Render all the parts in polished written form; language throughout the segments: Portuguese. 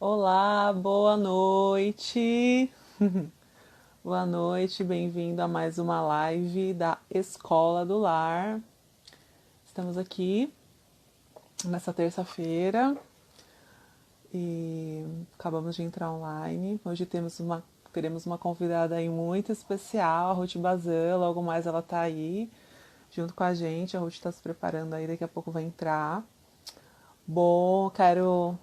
Olá, boa noite. Boa noite, bem-vindo a mais uma live da Escola do Lar. Estamos aqui nessa terça-feira e acabamos de entrar online. Hoje teremos uma convidada aí muito especial, a Ruth Bazan. Logo mais ela tá aí junto com a gente. A Ruth está se preparando aí, daqui a pouco vai entrar. Bom, quero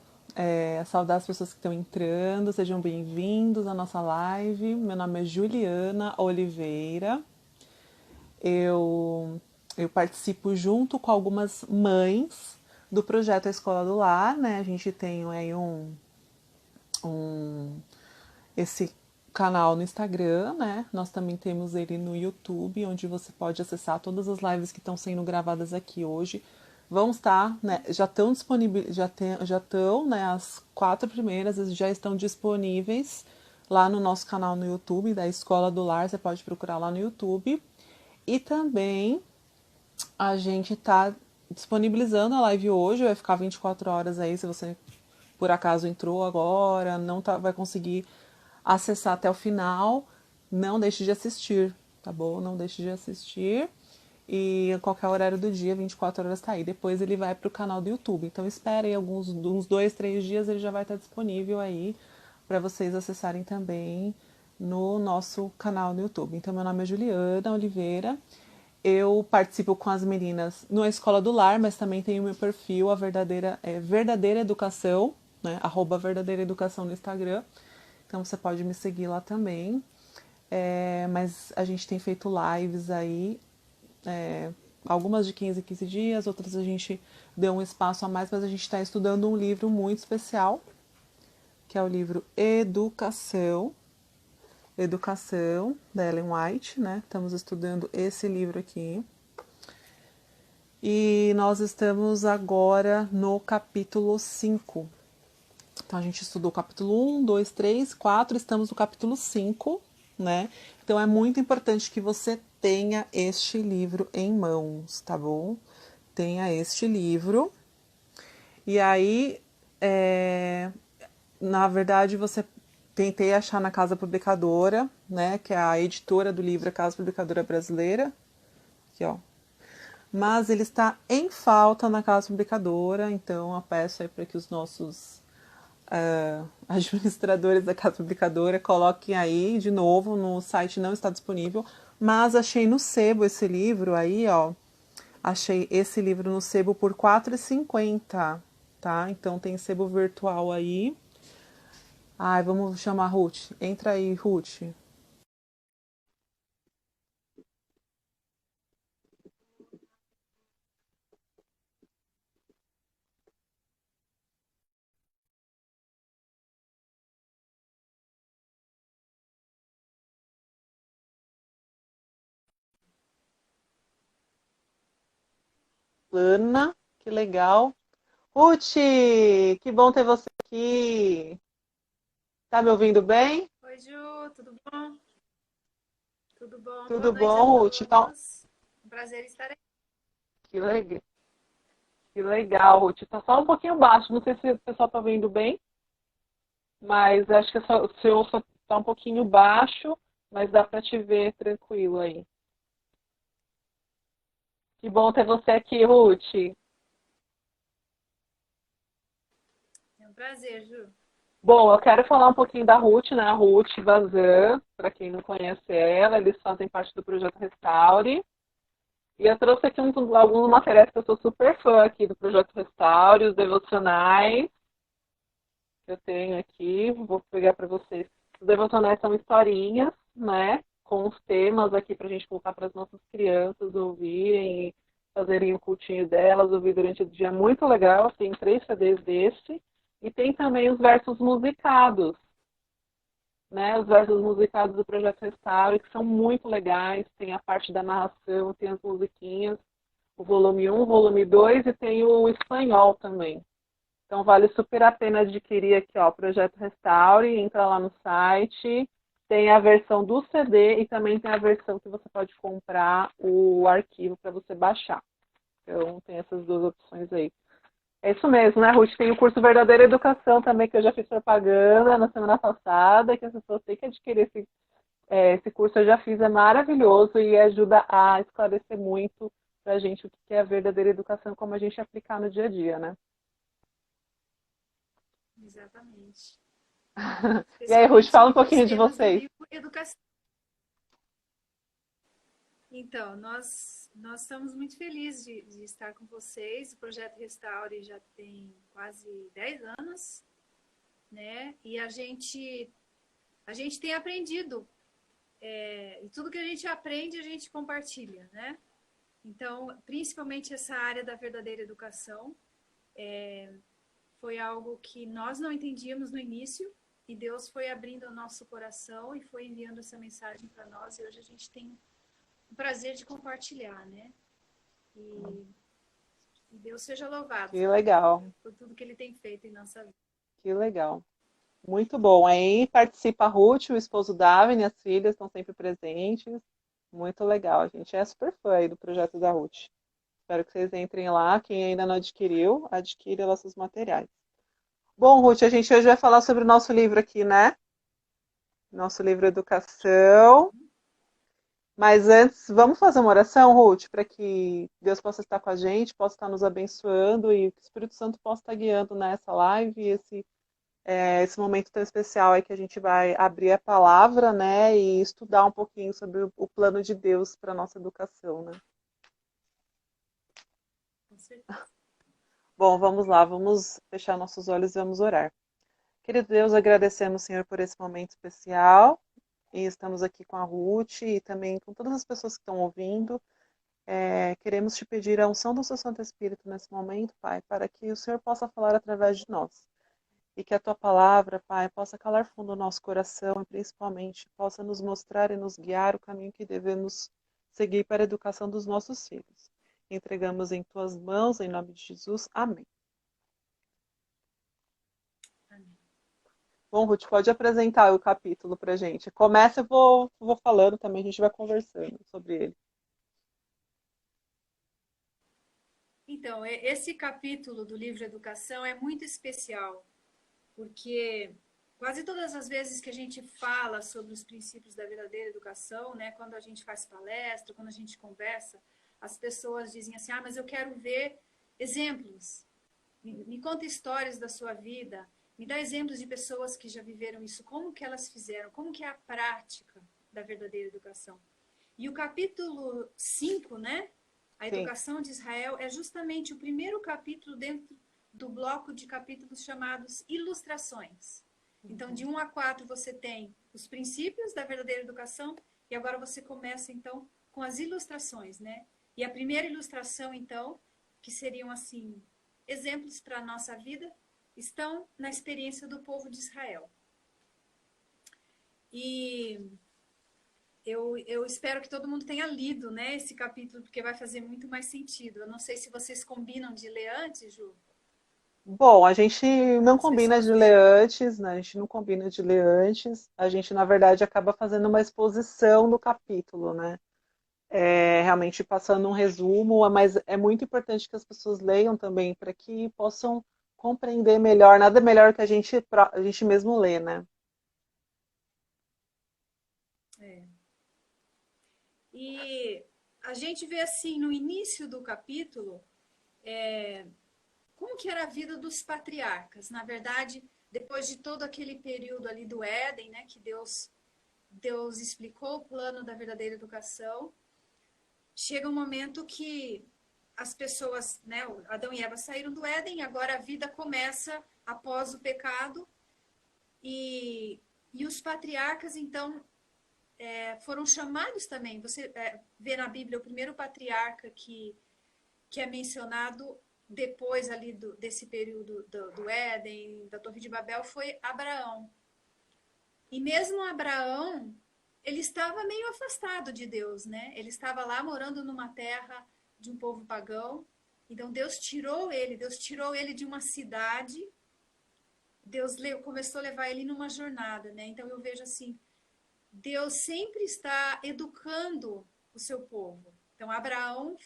saudar as pessoas que estão entrando, sejam bem-vindos à nossa live. Meu nome é Juliana Oliveira. Eu, eu participo junto com algumas mães do projeto A Escola do Lar, né? A gente tem aí um esse canal no Instagram, né? Nós também temos ele no YouTube, onde você pode acessar todas as lives que estão sendo gravadas aqui hoje. Vão estar, né? Já estão disponíveis, já estão, né? As 4 primeiras já estão disponíveis lá no nosso canal no YouTube da Escola do Lar. Você pode procurar lá no YouTube. E também a gente está disponibilizando a live hoje, vai ficar 24 horas aí, se você por acaso entrou agora, não vai conseguir acessar até o final, não deixe de assistir, tá bom? Não deixe de assistir. E a qualquer horário do dia, 24 horas tá aí. Depois ele vai para o canal do YouTube. Então espere aí uns 2, 3 dias, ele já vai estar disponível aí para vocês acessarem também no nosso canal no YouTube. Então meu nome é Juliana Oliveira. Eu participo com as meninas na Escola do Lar, mas também tenho meu perfil, a Verdadeira Educação, né? @verdadeira educação no Instagram. Então você pode me seguir lá também. Mas a gente tem feito lives aí, é, algumas de 15 em 15 dias, outras a gente deu um espaço a mais, mas a gente está estudando um livro muito especial, que é o livro Educação, da Ellen White, né? Estamos estudando esse livro aqui. E nós estamos agora no capítulo 5. Então a gente estudou o capítulo 1, 2, 3, 4, estamos no capítulo 5, né? Então é muito importante que você tenha este livro em mãos, tá bom? Tenha este livro. E aí, na verdade, você tentei achar na Casa Publicadora, né? Que é a editora do livro, a Casa Publicadora Brasileira. Aqui, ó. Mas ele está em falta na Casa Publicadora, então eu peço aí para que os nossos administradores da Casa Publicadora coloquem aí de novo, no site não está disponível, mas achei no Sebo esse livro aí, ó. Achei esse livro no Sebo por R$ 4,50, tá? Então tem Sebo virtual aí. Ai, vamos chamar a Ruth. Entra aí, Ruth. Ana, que legal. Ruth, que bom ter você aqui. Tá me ouvindo bem? Oi, Ju, tudo bom? Tudo bom? Boa Tudo noite a bom, Ruth? Então, todos. Um prazer estar aqui. que legal. Que legal, Ruth. Tá só um pouquinho baixo. Não sei se o pessoal tá vendo bem, mas acho que o seu só tá um pouquinho baixo, mas dá para te ver tranquilo aí. Que bom ter você aqui, Ruth. É um prazer, Ju. Bom, eu quero falar um pouquinho da Ruth, né? A Ruth Vazan, para quem não conhece ela, eles fazem parte do projeto Restaure. E eu trouxe aqui alguns materiais que eu sou super fã aqui do projeto Restaure, os devocionais que eu tenho aqui, vou pegar para vocês. Os devocionais são historinhas, né? Com os temas aqui para a gente colocar para as nossas crianças ouvirem e fazerem o cultinho delas, ouvir durante o dia. Muito legal, tem 3 CDs desse. E tem também os versos musicados, né? Os versos musicados do Projeto Restaure, que são muito legais. Tem a parte da narração, tem as musiquinhas, o volume 1, o volume 2 e tem o espanhol também. Então vale super a pena adquirir aqui, ó, Projeto Restaure, entra lá no site, tem a versão do CD e também tem a versão que você pode comprar o arquivo para você baixar. Então tem essas duas opções aí. É isso mesmo, né, Ruth? Tem o curso Verdadeira Educação também, que eu já fiz propaganda na semana passada, que as pessoas têm que adquirir esse curso. Eu já fiz, é maravilhoso e ajuda a esclarecer muito pra gente o que é a verdadeira educação, como a gente aplicar no dia a dia, né? Exatamente. E aí, Ruth, fala um Especialmente os pouquinho de temas do vocês. livro Educação. Então, nós estamos muito felizes de estar com vocês. O projeto Restaure já tem quase 10 anos, né? E a gente tem aprendido, e tudo que a gente aprende, a gente compartilha, né? Então, principalmente essa área da verdadeira educação, foi algo que nós não entendíamos no início, e Deus foi abrindo o nosso coração e foi enviando essa mensagem para nós, e hoje a gente tem o prazer de compartilhar, né? E Deus seja louvado Que legal, por tudo que Ele tem feito em nossa vida. que legal. Muito bom. Aí participa a Ruth, o esposo Davine, as filhas estão sempre presentes. Muito legal. A gente é super fã aí do projeto da Ruth. Espero que vocês entrem lá. Quem ainda não adquiriu, adquira lá seus materiais. Bom, Ruth, a gente hoje vai falar sobre o nosso livro aqui, né? Nosso livro Educação. Mas antes, vamos fazer uma oração, Ruth, para que Deus possa estar com a gente, possa estar nos abençoando e que o Espírito Santo possa estar guiando nessa live e esse momento tão especial aí que a gente vai abrir a palavra, né, e estudar um pouquinho sobre o plano de Deus para a nossa educação, né? Com certeza. Bom, vamos lá, vamos fechar nossos olhos e vamos orar. Querido Deus, agradecemos, Senhor, por esse momento especial e estamos aqui com a Ruth e também com todas as pessoas que estão ouvindo. Queremos te pedir a unção do seu Santo Espírito nesse momento, Pai, para que o Senhor possa falar através de nós. E que a tua palavra, Pai, possa calar fundo o nosso coração e principalmente possa nos mostrar e nos guiar o caminho que devemos seguir para a educação dos nossos filhos. Entregamos em tuas mãos, em nome de Jesus. Amém. Amém. Bom, Ruth, pode apresentar o capítulo para a gente. Começa, eu vou falando também, a gente vai conversando sobre ele. Então, esse capítulo do livro Educação é muito especial, porque quase todas as vezes que a gente fala sobre os princípios da verdadeira educação, né, quando a gente faz palestra, quando a gente conversa, as pessoas dizem assim: ah, mas eu quero ver exemplos, me conta histórias da sua vida, me dá exemplos de pessoas que já viveram isso, como que elas fizeram, como que é a prática da verdadeira educação. E o capítulo 5, né, a Sim. educação de Israel, é justamente o primeiro capítulo dentro do bloco de capítulos chamados ilustrações. Então, de 1 a 4 você tem os princípios da verdadeira educação e agora você começa, então, com as ilustrações, né? E a primeira ilustração, então, que seriam, assim, exemplos para a nossa vida, estão na experiência do povo de Israel. E eu espero que todo mundo tenha lido, né, esse capítulo, porque vai fazer muito mais sentido. Eu não sei se vocês combinam de ler antes, Ju, Bom, a gente não as combina pessoas de ler lerem. antes, né? A gente não combina de ler antes. A gente, na verdade, acaba fazendo uma exposição do capítulo, né? Realmente passando um resumo, mas é muito importante que as pessoas leiam também para que possam compreender melhor. Nada melhor que a gente mesmo lê, né? É. E a gente vê assim, no início do capítulo, como que era a vida dos patriarcas. Na verdade, depois de todo aquele período ali do Éden, né, que Deus explicou o plano da verdadeira educação, chega um momento que as pessoas, né, Adão e Eva saíram do Éden, agora a vida começa após o pecado, e os patriarcas, então, foram chamados também. Você vê na Bíblia o primeiro patriarca que é mencionado depois ali desse período do Éden, da Torre de Babel, foi Abraão. E mesmo Abraão, ele estava meio afastado de Deus, né? Ele estava lá morando numa terra de um povo pagão. Então Deus tirou ele de uma cidade, Deus começou a levar ele numa jornada, né? Então eu vejo assim, Deus sempre está educando o seu povo. Então Abraão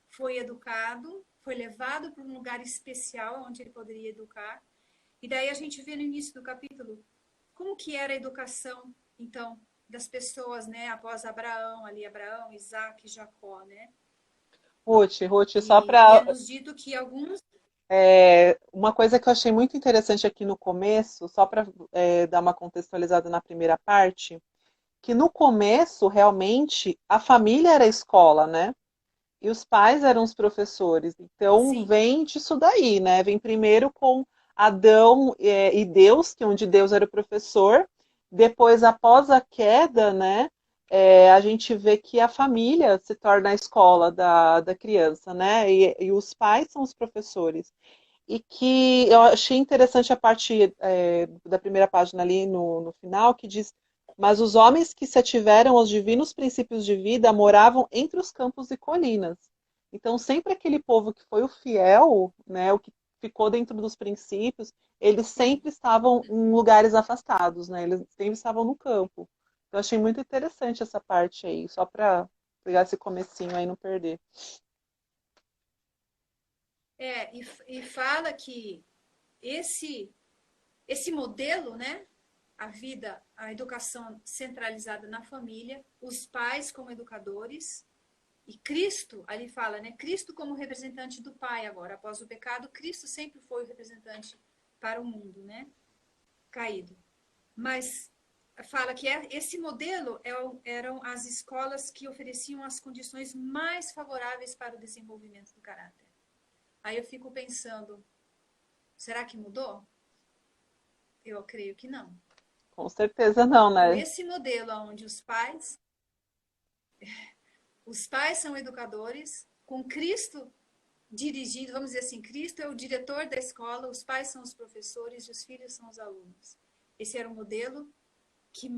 foi educado, foi levado para um lugar especial onde ele poderia educar. E daí a gente vê no início do capítulo como que era a educação, então, das pessoas, né, após Abraão, ali Abraão, Isaac, Jacó, né? Ruth, só E é para nos dito que alguns... uma coisa que eu achei muito interessante aqui no começo, só para dar uma contextualizada na primeira parte, que no começo, realmente, a família era a escola, né? E os pais eram os professores. Então, Sim, vem disso daí, né? Vem primeiro com Adão e Deus, que onde Deus era o professor. Depois, após a queda, né? A gente vê que a família se torna a escola da criança, né? E os pais são os professores. E que eu achei interessante a parte da primeira página ali no final, que diz: mas os homens que se ativeram aos divinos princípios de vida moravam entre os campos e colinas. Então, sempre aquele povo que foi o fiel, né, o que ficou dentro dos princípios, eles sim. sempre estavam em lugares afastados, né? Eles sempre estavam no campo. Eu achei muito interessante essa parte aí, só para pegar esse comecinho aí e não perder. E fala que esse, esse modelo, né? A vida, a educação centralizada na família, os pais como educadores, e Cristo, ali fala, né? Cristo como representante do Pai agora, após o pecado, Cristo sempre foi o representante para o mundo, né? Caído. Mas fala que esse modelo eram as escolas que ofereciam as condições mais favoráveis para o desenvolvimento do caráter. Aí eu fico pensando, será que mudou? Eu creio que não. Com certeza não, Com né? esse modelo onde os pais são educadores, com Cristo dirigindo, vamos dizer assim, Cristo é o diretor da escola, os pais são os professores e os filhos são os alunos. Esse era o modelo que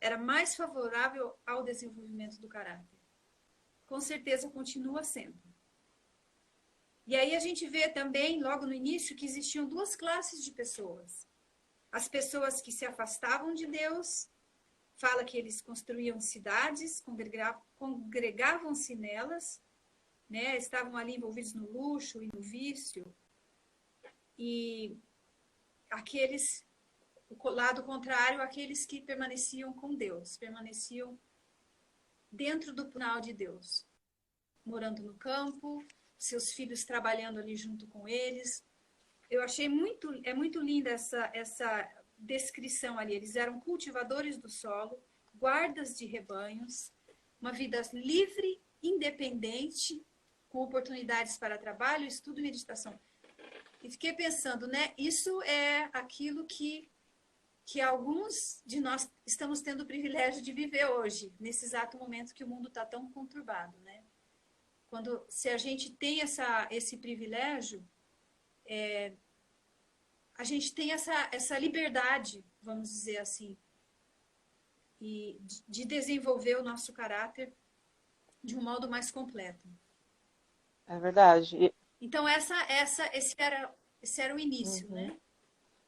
era mais favorável ao desenvolvimento do caráter. Com certeza continua sendo. E aí a gente vê também, logo no início, que existiam duas classes de pessoas. As pessoas que se afastavam de Deus, fala que eles construíam cidades, congregavam-se nelas, né? Estavam ali envolvidos no luxo e no vício. E aqueles, o lado contrário, aqueles que permaneciam com Deus, permaneciam dentro do plano de Deus, morando no campo, seus filhos trabalhando ali junto com eles. Eu achei muito linda essa descrição ali. Eles eram cultivadores do solo, guardas de rebanhos, uma vida livre, independente, com oportunidades para trabalho, estudo e meditação. E fiquei pensando, né? Isso é aquilo que alguns de nós estamos tendo o privilégio de viver hoje, nesse exato momento que o mundo está tão conturbado, né? Se a gente tem esse privilégio, a gente tem essa liberdade, vamos dizer assim, e de desenvolver o nosso caráter de um modo mais completo. É verdade. Então, esse era o início, Uhum. né?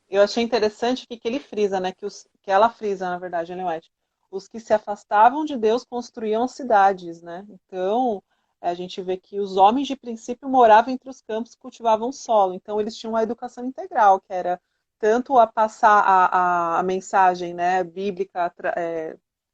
Eu achei interessante que ele frisa, né? Que ela frisa, na verdade, Ellen White. Os que se afastavam de Deus construíam cidades, né? Então, a gente vê que os homens de princípio moravam entre os campos e cultivavam solo. Então, eles tinham uma educação integral, que era tanto a passar a mensagem, né, bíblica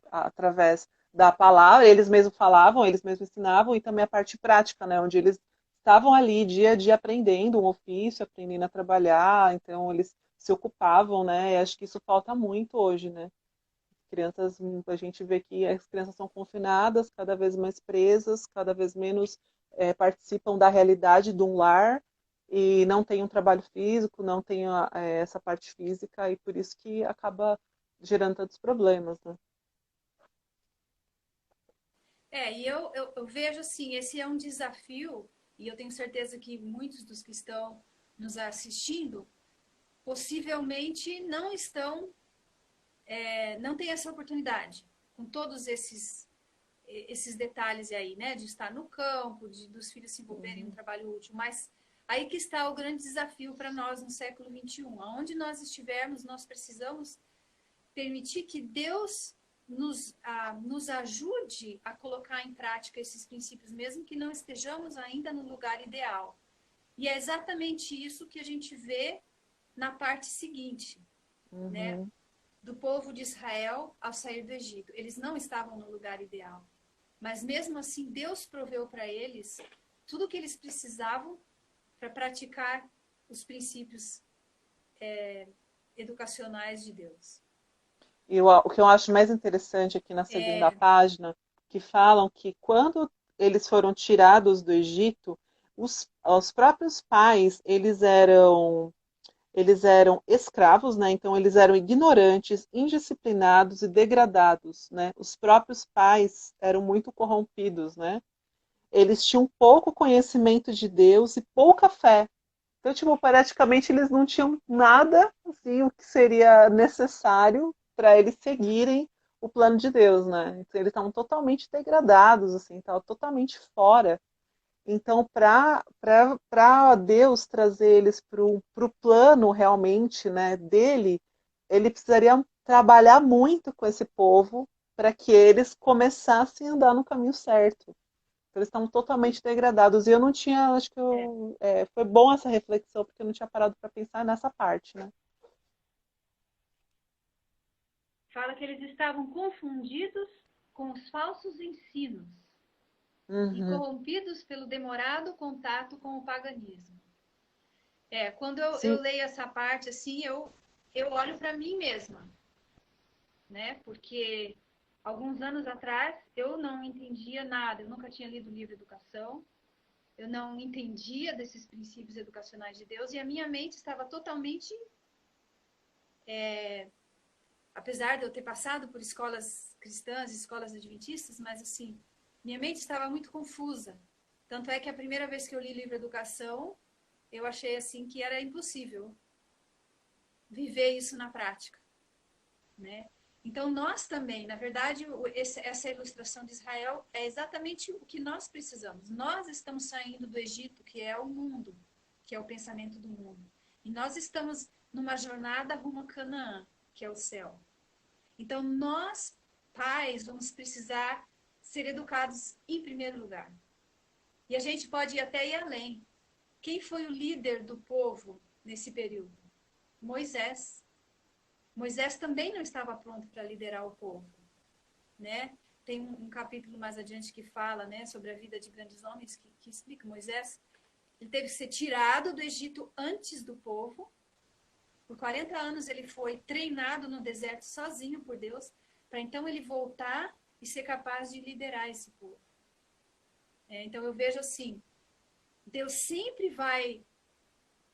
através da palavra, eles mesmos falavam, eles mesmos ensinavam, e também a parte prática, né, onde eles estavam ali dia a dia aprendendo um ofício, aprendendo a trabalhar, então eles se ocupavam, né? E acho que isso falta muito hoje, né? Crianças, a gente vê que as crianças são confinadas, cada vez mais presas, cada vez menos participam da realidade de um lar e não tem um trabalho físico, não tem essa parte física e por isso que acaba gerando tantos problemas, né? Eu vejo assim, esse é um desafio, e eu tenho certeza que muitos dos que estão nos assistindo possivelmente não têm essa oportunidade, com todos esses detalhes aí, né? De estar no campo, dos filhos se envolverem em um trabalho útil. Mas aí que está o grande desafio para nós no século XXI. Aonde nós estivermos, nós precisamos permitir que Deus nos ajude a colocar em prática esses princípios, mesmo que não estejamos ainda no lugar ideal. E é exatamente isso que a gente vê na parte seguinte, né? Uhum. Do povo de Israel ao sair do Egito. Eles não estavam no lugar ideal. Mas mesmo assim, Deus proveu para eles tudo o que eles precisavam para praticar os princípios educacionais de Deus. E o que eu acho mais interessante aqui na segunda página, que falam que quando eles foram tirados do Egito, os próprios pais, eles eram escravos, né? Então eles eram ignorantes, indisciplinados e degradados, né? Os próprios pais eram muito corrompidos, né? Eles tinham pouco conhecimento de Deus e pouca fé. Então, tipo, praticamente eles não tinham nada, assim, o que seria necessário para eles seguirem o plano de Deus, né? Então, eles estavam totalmente degradados, assim, estavam totalmente fora. Então, para Deus trazer eles para o plano realmente, né, dele, ele precisaria trabalhar muito com esse povo para que eles começassem a andar no caminho certo. Eles estão totalmente degradados. E eu não tinha, acho que foi bom essa reflexão, porque eu não tinha parado para pensar nessa parte, né? Fala que eles estavam confundidos com os falsos ensinos e Uhum. corrompidos pelo demorado contato com o paganismo. Quando eu Sim. leio essa parte assim, eu olho para mim mesma, né? Porque alguns anos atrás eu não entendia nada, eu nunca tinha lido o livro Educação, eu não entendia desses princípios educacionais de Deus e a minha mente estava totalmente, apesar de eu ter passado por escolas cristãs, escolas adventistas, mas assim, minha mente estava muito confusa. Tanto é que a primeira vez que eu li livro Educação, eu achei assim que era impossível viver isso na prática, né? Então nós também, na verdade, essa ilustração de Israel é exatamente o que nós precisamos. Nós estamos saindo do Egito, que é o mundo, que é o pensamento do mundo, e nós estamos numa jornada rumo a Canaã, que é o céu. Então nós, pais, vamos precisar ser educados em primeiro lugar. E a gente pode ir até ir além. Quem foi o líder do povo nesse período? Moisés. Moisés também não estava pronto para liderar o povo, né? Tem um capítulo mais adiante que fala, né, sobre a vida de grandes homens que explica Moisés. Ele teve que ser tirado do Egito antes do povo. Por 40 anos ele foi treinado no deserto sozinho por Deus, para então ele voltar e ser capaz de liderar esse povo. Então eu vejo assim, Deus sempre vai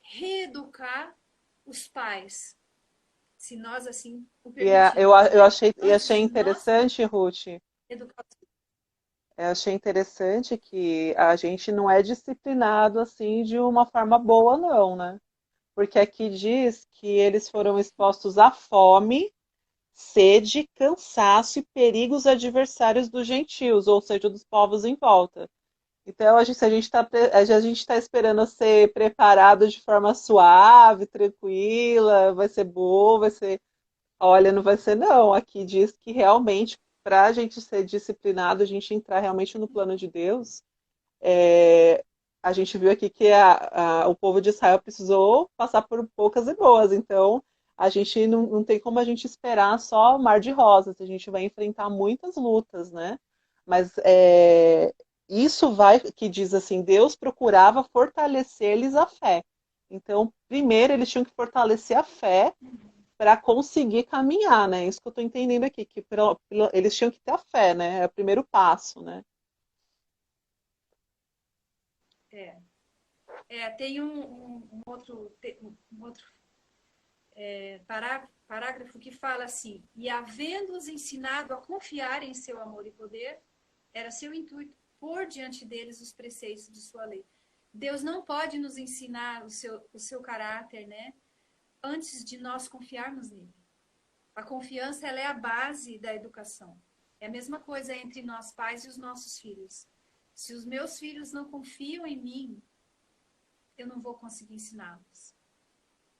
reeducar os pais, se nós assim o permitirmos, Eu né? achei Antes de nós interessante, Ruth. educar. Eu achei interessante que a gente não é disciplinado assim de uma forma boa, não, né? Porque aqui diz que eles foram expostos à fome, sede, cansaço e perigos adversários dos gentios, ou seja, dos povos em volta. Então, se a gente está esperando ser preparado de forma suave, tranquila, vai ser boa, vai ser. Olha, não vai ser não. Aqui diz que realmente, para a gente ser disciplinado, a gente entrar realmente no plano de Deus, é, a gente viu aqui que o povo de Israel precisou passar por poucas e boas. Então, a gente não tem como a gente esperar só mar de rosas. A gente vai enfrentar muitas lutas, né? Mas isso vai, que diz assim, Deus procurava fortalecer-lhes a fé. Então, primeiro eles tinham que fortalecer a fé para conseguir caminhar, né? Isso que eu estou entendendo aqui, que eles tinham que ter a fé, né? É o primeiro passo, né? É, tem um outro parágrafo que fala assim: e havendo-os ensinado a confiar em seu amor e poder, era seu intuito pôr diante deles os preceitos de sua lei. Deus não pode nos ensinar o seu caráter, né? Antes de nós confiarmos nele. A confiança ela é a base da educação. É a mesma coisa entre nós pais e os nossos filhos. Se os meus filhos não confiam em mim, eu não vou conseguir ensiná-los.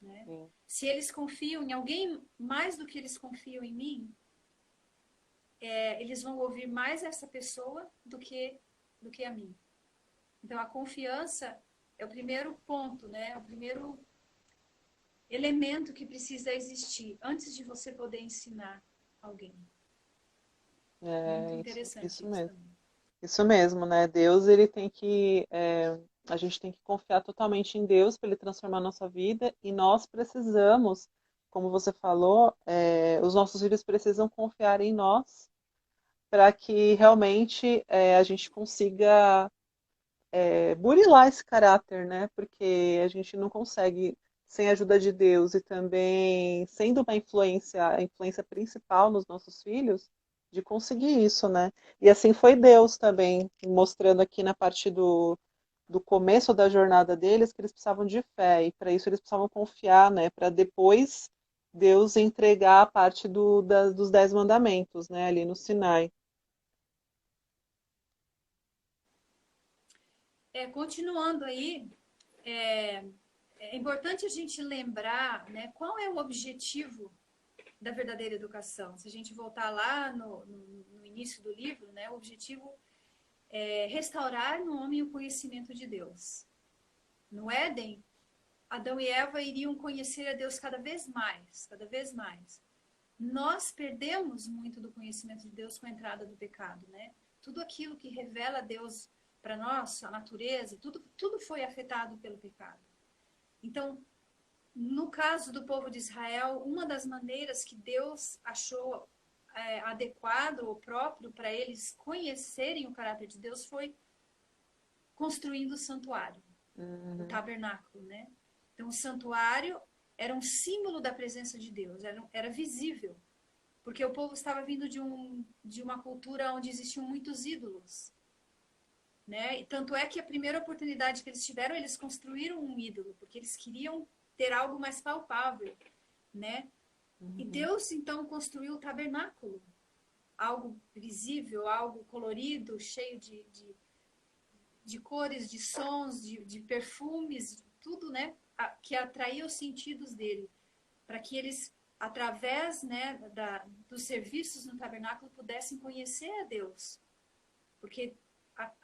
Né? Se eles confiam em alguém mais do que eles confiam em mim, eles vão ouvir mais essa pessoa do que a mim. Então, a confiança é o primeiro ponto, né? É o primeiro elemento que precisa existir antes de você poder ensinar alguém. Muito É isso interessante isso mesmo. também. Isso mesmo, né? Deus, ele tem que. A gente tem que confiar totalmente em Deus para ele transformar a nossa vida e nós precisamos, como você falou, os nossos filhos precisam confiar em nós para que realmente a gente consiga burilar esse caráter, né? Porque a gente não consegue, sem a ajuda de Deus e também sendo uma influência, a influência principal nos nossos filhos, de conseguir isso, né? E assim foi Deus também, mostrando aqui na parte do começo da jornada deles que eles precisavam de fé, e para isso eles precisavam confiar, né? Para depois Deus entregar a parte dos 10 mandamentos, né? Ali no Sinai. Continuando aí, é, é importante a gente lembrar, né, qual é o objetivo da verdadeira educação. Se a gente voltar lá no início do livro, né, o objetivo é restaurar no homem o conhecimento de Deus. No Éden, Adão e Eva iriam conhecer a Deus cada vez mais, cada vez mais. Nós perdemos muito do conhecimento de Deus com a entrada do pecado, né? Tudo aquilo que revela Deus para nós, a natureza, tudo foi afetado pelo pecado. Então, no caso do povo de Israel, uma das maneiras que Deus achou adequado ou próprio para eles conhecerem o caráter de Deus foi construindo o santuário, o Uhum. tabernáculo, né? Então, o santuário era um símbolo da presença de Deus, era visível, porque o povo estava vindo de uma cultura onde existiam muitos ídolos, né? E tanto é que a primeira oportunidade que eles tiveram, eles construíram um ídolo, porque eles queriam ter algo mais palpável, né? E Uhum. Deus então construiu o tabernáculo, algo visível, algo colorido, cheio de cores, de sons, de perfumes, tudo, né? Que atraía os sentidos dele, para que eles, através, né, dos serviços no tabernáculo, pudessem conhecer a Deus, porque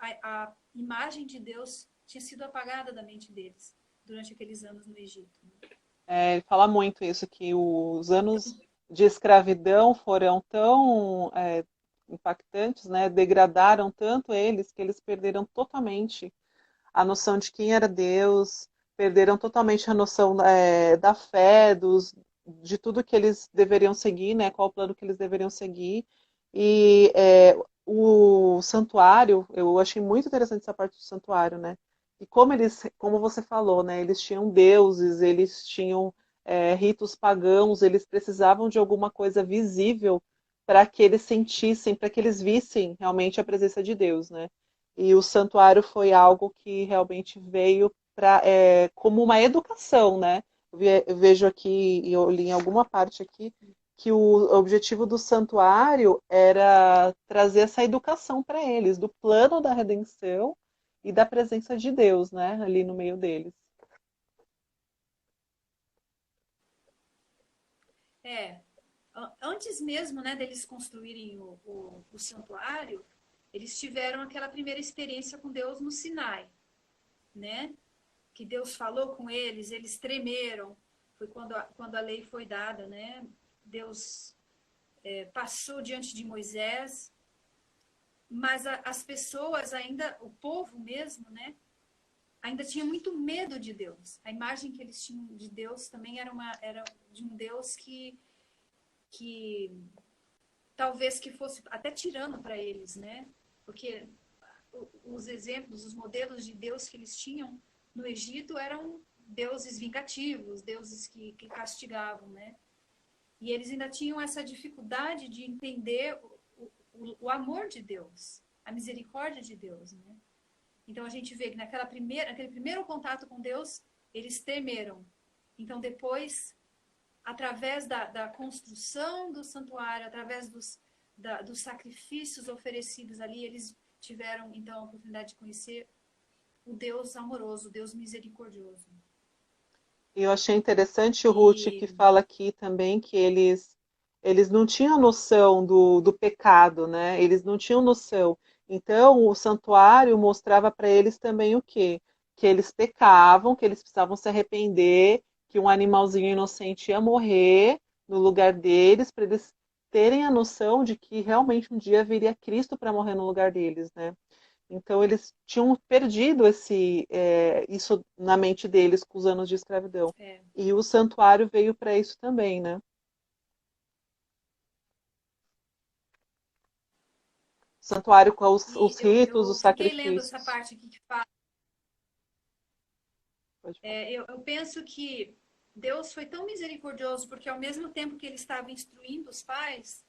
a imagem de Deus tinha sido apagada da mente deles durante aqueles anos no Egito. Né? Ele fala muito isso, que os anos de escravidão foram tão impactantes, né? Degradaram tanto eles que eles perderam totalmente a noção de quem era Deus, perderam totalmente a noção da fé, de tudo que eles deveriam seguir, né? Qual o plano que eles deveriam seguir. E o santuário, eu achei muito interessante essa parte do santuário, né? E como eles, como você falou, né? Eles tinham deuses, eles tinham ritos pagãos, eles precisavam de alguma coisa visível para que eles sentissem, para que eles vissem realmente a presença de Deus, né? E o santuário foi algo que realmente veio como uma educação, né? Eu vejo aqui, e eu li em alguma parte aqui, que o objetivo do santuário era trazer essa educação para eles, do plano da redenção e da presença de Deus, né? Ali no meio deles. É, antes mesmo, né, deles construírem o santuário, eles tiveram aquela primeira experiência com Deus no Sinai, né? Que Deus falou com eles, eles tremeram. Foi quando a lei foi dada, né? Deus passou diante de Moisés, mas as pessoas ainda, o povo mesmo, né? Ainda tinha muito medo de Deus. A imagem que eles tinham de Deus também era de um Deus que talvez que fosse até tirano para eles, né? Porque os exemplos, os modelos de Deus que eles tinham no Egito eram deuses vingativos, deuses que castigavam, né? E eles ainda tinham essa dificuldade de entender o amor de Deus, a misericórdia de Deus, né? Então a gente vê que naquele primeiro contato com Deus, eles temeram. Então depois, através da construção do santuário, através dos sacrifícios oferecidos ali, eles tiveram então a oportunidade de conhecer o Deus amoroso, o Deus misericordioso. E eu achei interessante o Ruth que E fala aqui também que eles Eles não tinham noção do pecado, né? Eles não tinham noção. Então, o santuário mostrava para eles também o quê? Que eles pecavam, que eles precisavam se arrepender, que um animalzinho inocente ia morrer no lugar deles, para eles terem a noção de que realmente um dia viria Cristo para morrer no lugar deles, né? Então eles tinham perdido isso na mente deles com os anos de escravidão. É. E o santuário veio para isso também, né? O santuário com os E eu, ritos, eu os fiquei lendo essa sacrifícios. parte aqui que fala. Pode falar. Eu penso que Deus foi tão misericordioso porque, ao mesmo tempo que ele estava instruindo os pais,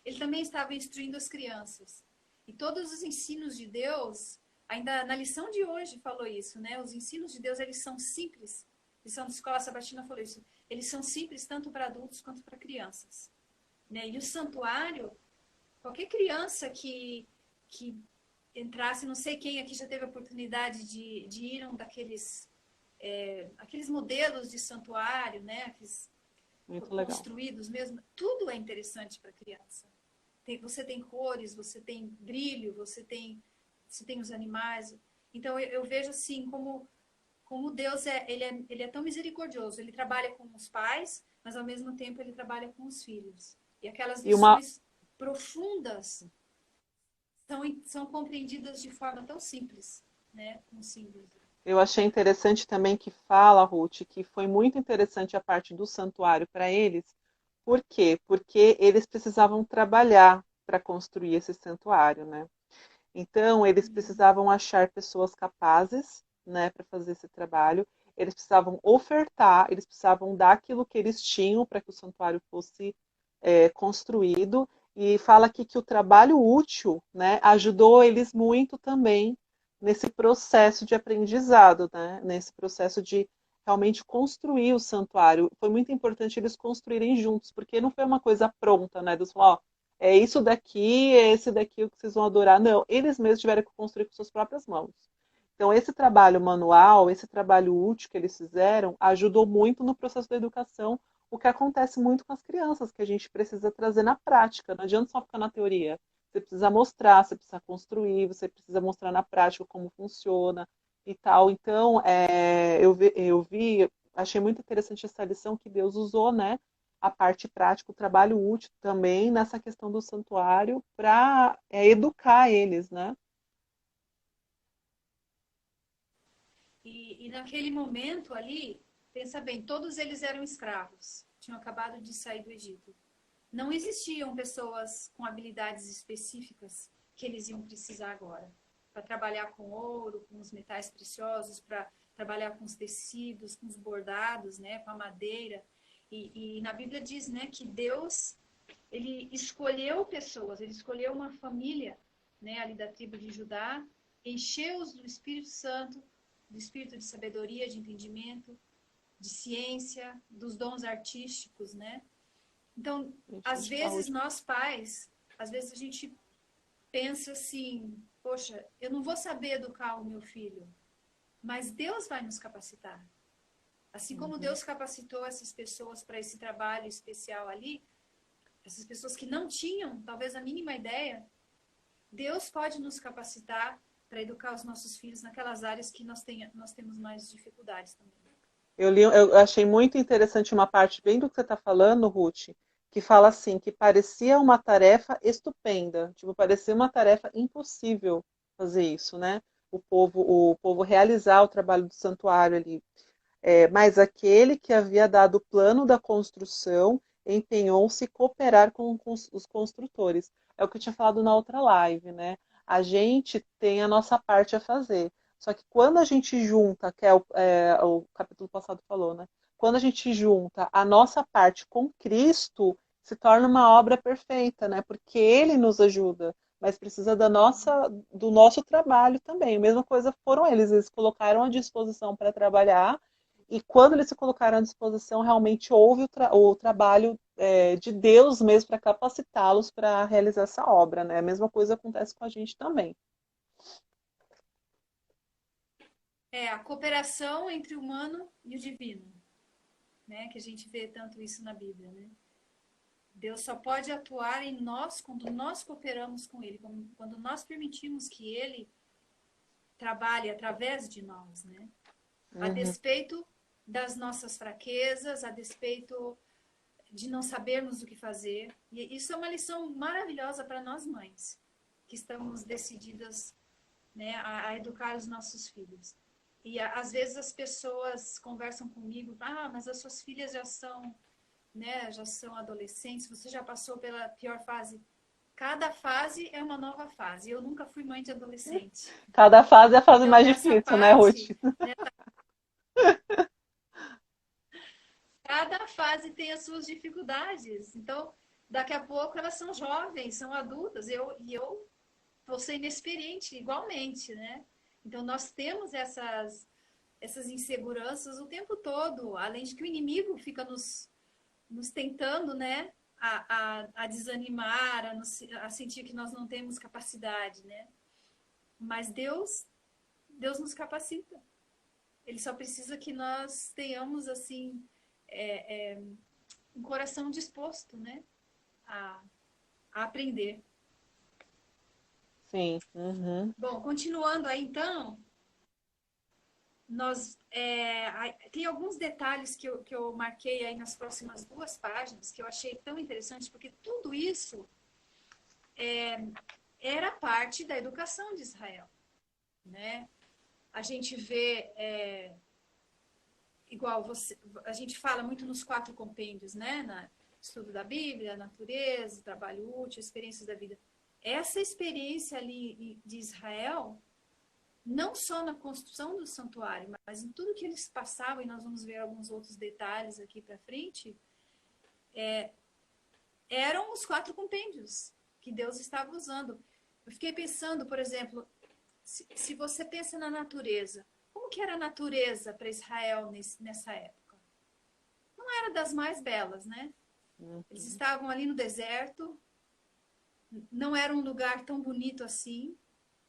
ele também estava instruindo as crianças. E todos os ensinos de Deus, ainda na lição de hoje falou isso, né? Os ensinos de Deus, eles são simples. A lição da Escola Sabatina falou isso. Eles são simples tanto para adultos quanto para crianças. Né? E o santuário, qualquer criança que entrasse, não sei quem aqui já teve a oportunidade de ir um daqueles aqueles modelos de santuário, né? Aqueles Muito legal. construídos mesmo, tudo é interessante para criança. Você tem cores, você tem brilho, você tem os animais. Então eu vejo assim como Deus ele é tão misericordioso. Ele trabalha com os pais, mas ao mesmo tempo ele trabalha com os filhos. E aquelas E uma, lições profundas são compreendidas de forma tão simples, né? Com símbolos. eu achei interessante também que fala, Ruth, que foi muito interessante a parte do santuário para eles. Por quê? Porque eles precisavam trabalhar para construir esse santuário, né? Então, eles precisavam achar pessoas capazes, né, para fazer esse trabalho. Eles precisavam ofertar, eles precisavam dar aquilo que eles tinham para que o santuário fosse construído. E fala aqui que o trabalho útil, né, ajudou eles muito também nesse processo de aprendizado, né, nesse processo de realmente construir o santuário. Foi muito importante eles construírem juntos, porque não foi uma coisa pronta, né, dos ó, é isso daqui, é esse daqui o que vocês vão adorar. Não, eles mesmos tiveram que construir com suas próprias mãos. Então, esse trabalho manual, esse trabalho útil que eles fizeram, ajudou muito no processo da educação, o que acontece muito com as crianças, que a gente precisa trazer na prática. Não adianta só ficar na teoria. Você precisa mostrar, você precisa construir, você precisa mostrar na prática como funciona e tal. Então, achei muito interessante essa lição que Deus usou, né? A parte prática, o trabalho útil também nessa questão do santuário para educar eles, né? E naquele momento ali, pensa bem, todos eles eram escravos, tinham acabado de sair do Egito. Não existiam pessoas com habilidades específicas que eles iam precisar agora para trabalhar com ouro, com os metais preciosos, para trabalhar com os tecidos, com os bordados, né, com a madeira. E na Bíblia diz, né, que Deus ele escolheu pessoas, ele escolheu uma família, né, ali da tribo de Judá, encheu-os do Espírito Santo, do espírito de sabedoria, de entendimento, de ciência, dos dons artísticos, né? Então, às vezes nós pais, às vezes a gente pensa assim, poxa, eu não vou saber educar o meu filho, mas Deus vai nos capacitar. Assim como Deus capacitou essas pessoas para esse trabalho especial ali, essas pessoas que não tinham talvez a mínima ideia, Deus pode nos capacitar para educar os nossos filhos naquelas áreas que nós temos mais dificuldades também. Eu achei muito interessante uma parte bem do que você está falando, Ruth, que fala assim, que parecia uma tarefa estupenda, tipo, parecia uma tarefa impossível fazer isso, né? O povo realizar o trabalho do santuário ali. Mas aquele que havia dado o plano da construção empenhou-se em cooperar com os construtores. É o que eu tinha falado na outra live, né? A gente tem a nossa parte a fazer. Só que quando a gente junta, que o capítulo passado falou, né? Quando a gente junta a nossa parte com Cristo, se torna uma obra perfeita, né? Porque Ele nos ajuda, mas precisa do nosso trabalho também. A mesma coisa foram eles colocaram à disposição para trabalhar, e quando eles se colocaram à disposição, realmente houve o trabalho de Deus mesmo para capacitá-los para realizar essa obra, né? A mesma coisa acontece com a gente também. É a cooperação entre o humano e o divino, né? Que a gente vê tanto isso na Bíblia, né? Deus só pode atuar em nós quando nós cooperamos com Ele, quando nós permitimos que Ele trabalhe através de nós, né? A Uhum. despeito das nossas fraquezas, a despeito de não sabermos o que fazer. E isso é uma lição maravilhosa para nós mães, que estamos decididas, né, a educar os nossos filhos. E às vezes as pessoas conversam comigo, mas as suas filhas já são, né, já são adolescentes, você já passou pela pior fase. Cada fase é uma nova fase. Eu nunca fui mãe de adolescente. Cada fase é a fase Então, mais nessa difícil, né, Ruth? parte, né, cada fase tem as suas dificuldades. Então, daqui a pouco elas são jovens, são adultas. Eu vou ser inexperiente igualmente, né? Então, nós temos essas inseguranças o tempo todo, além de que o inimigo fica nos tentando, né? A desanimar, a sentir que nós não temos capacidade, né? Mas Deus nos capacita. Ele só precisa que nós tenhamos, assim, um coração disposto, né? A, a aprender. Sim. Uhum. Bom, continuando aí, então, tem alguns detalhes que eu marquei aí nas próximas 2 páginas que eu achei tão interessante, porque tudo isso era parte da educação de Israel, né? A gente vê, igual a gente fala muito nos 4 compêndios, né? Estudo da Bíblia, natureza, trabalho útil, experiências da vida. Essa experiência ali de Israel, não só na construção do santuário, mas em tudo que eles passavam, e nós vamos ver alguns outros detalhes aqui para frente, eram os 4 compêndios que Deus estava usando. Eu fiquei pensando, por exemplo, se você pensa na natureza, como que era a natureza para Israel nessa época? Não era das mais belas, né? Eles Uhum. estavam ali no deserto, não era um lugar tão bonito assim,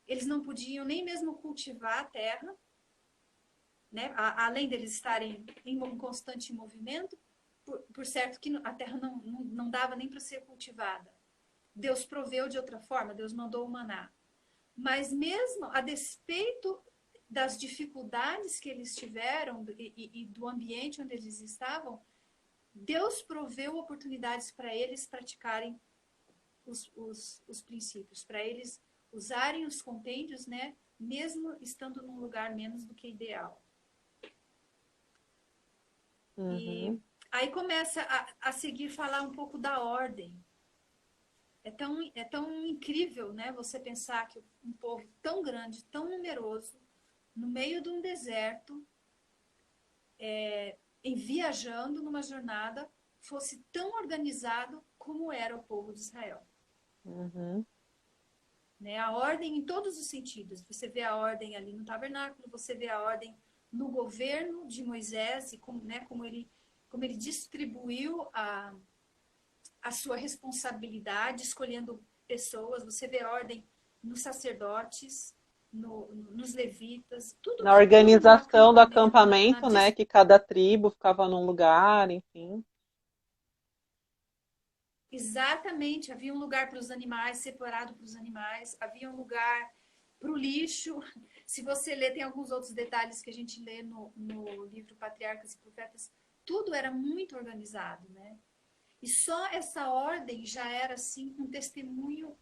eles não podiam nem mesmo cultivar a terra, né? Além deles estarem em constante movimento, por certo que a terra não dava nem para ser cultivada. Deus proveu de outra forma, Deus mandou o maná. Mas mesmo a despeito das dificuldades que eles tiveram e do ambiente onde eles estavam, Deus proveu oportunidades para eles praticarem os princípios, para eles usarem os compêndios, né, mesmo estando num lugar menos do que ideal. E Uhum. aí começa a seguir falar um pouco da ordem. É tão incrível, né, você pensar que um povo tão grande, tão numeroso, no meio de um deserto, em viajando numa jornada, fosse tão organizado como era o povo de Israel. Uhum. Né? A ordem em todos os sentidos. Você vê a ordem ali no tabernáculo, você vê a ordem no governo de Moisés e como ele distribuiu a sua responsabilidade, escolhendo pessoas. Você vê a ordem nos sacerdotes, nos levitas, Na tudo no organização do acampamento, acampamento, né, que cada tribo ficava num lugar, enfim. exatamente, havia um lugar para os animais, separado para os animais, havia um lugar para o lixo. Se você ler, tem alguns outros detalhes que a gente lê no livro Patriarcas e Profetas, tudo era muito organizado, né? E só essa ordem já era, assim, um testemunho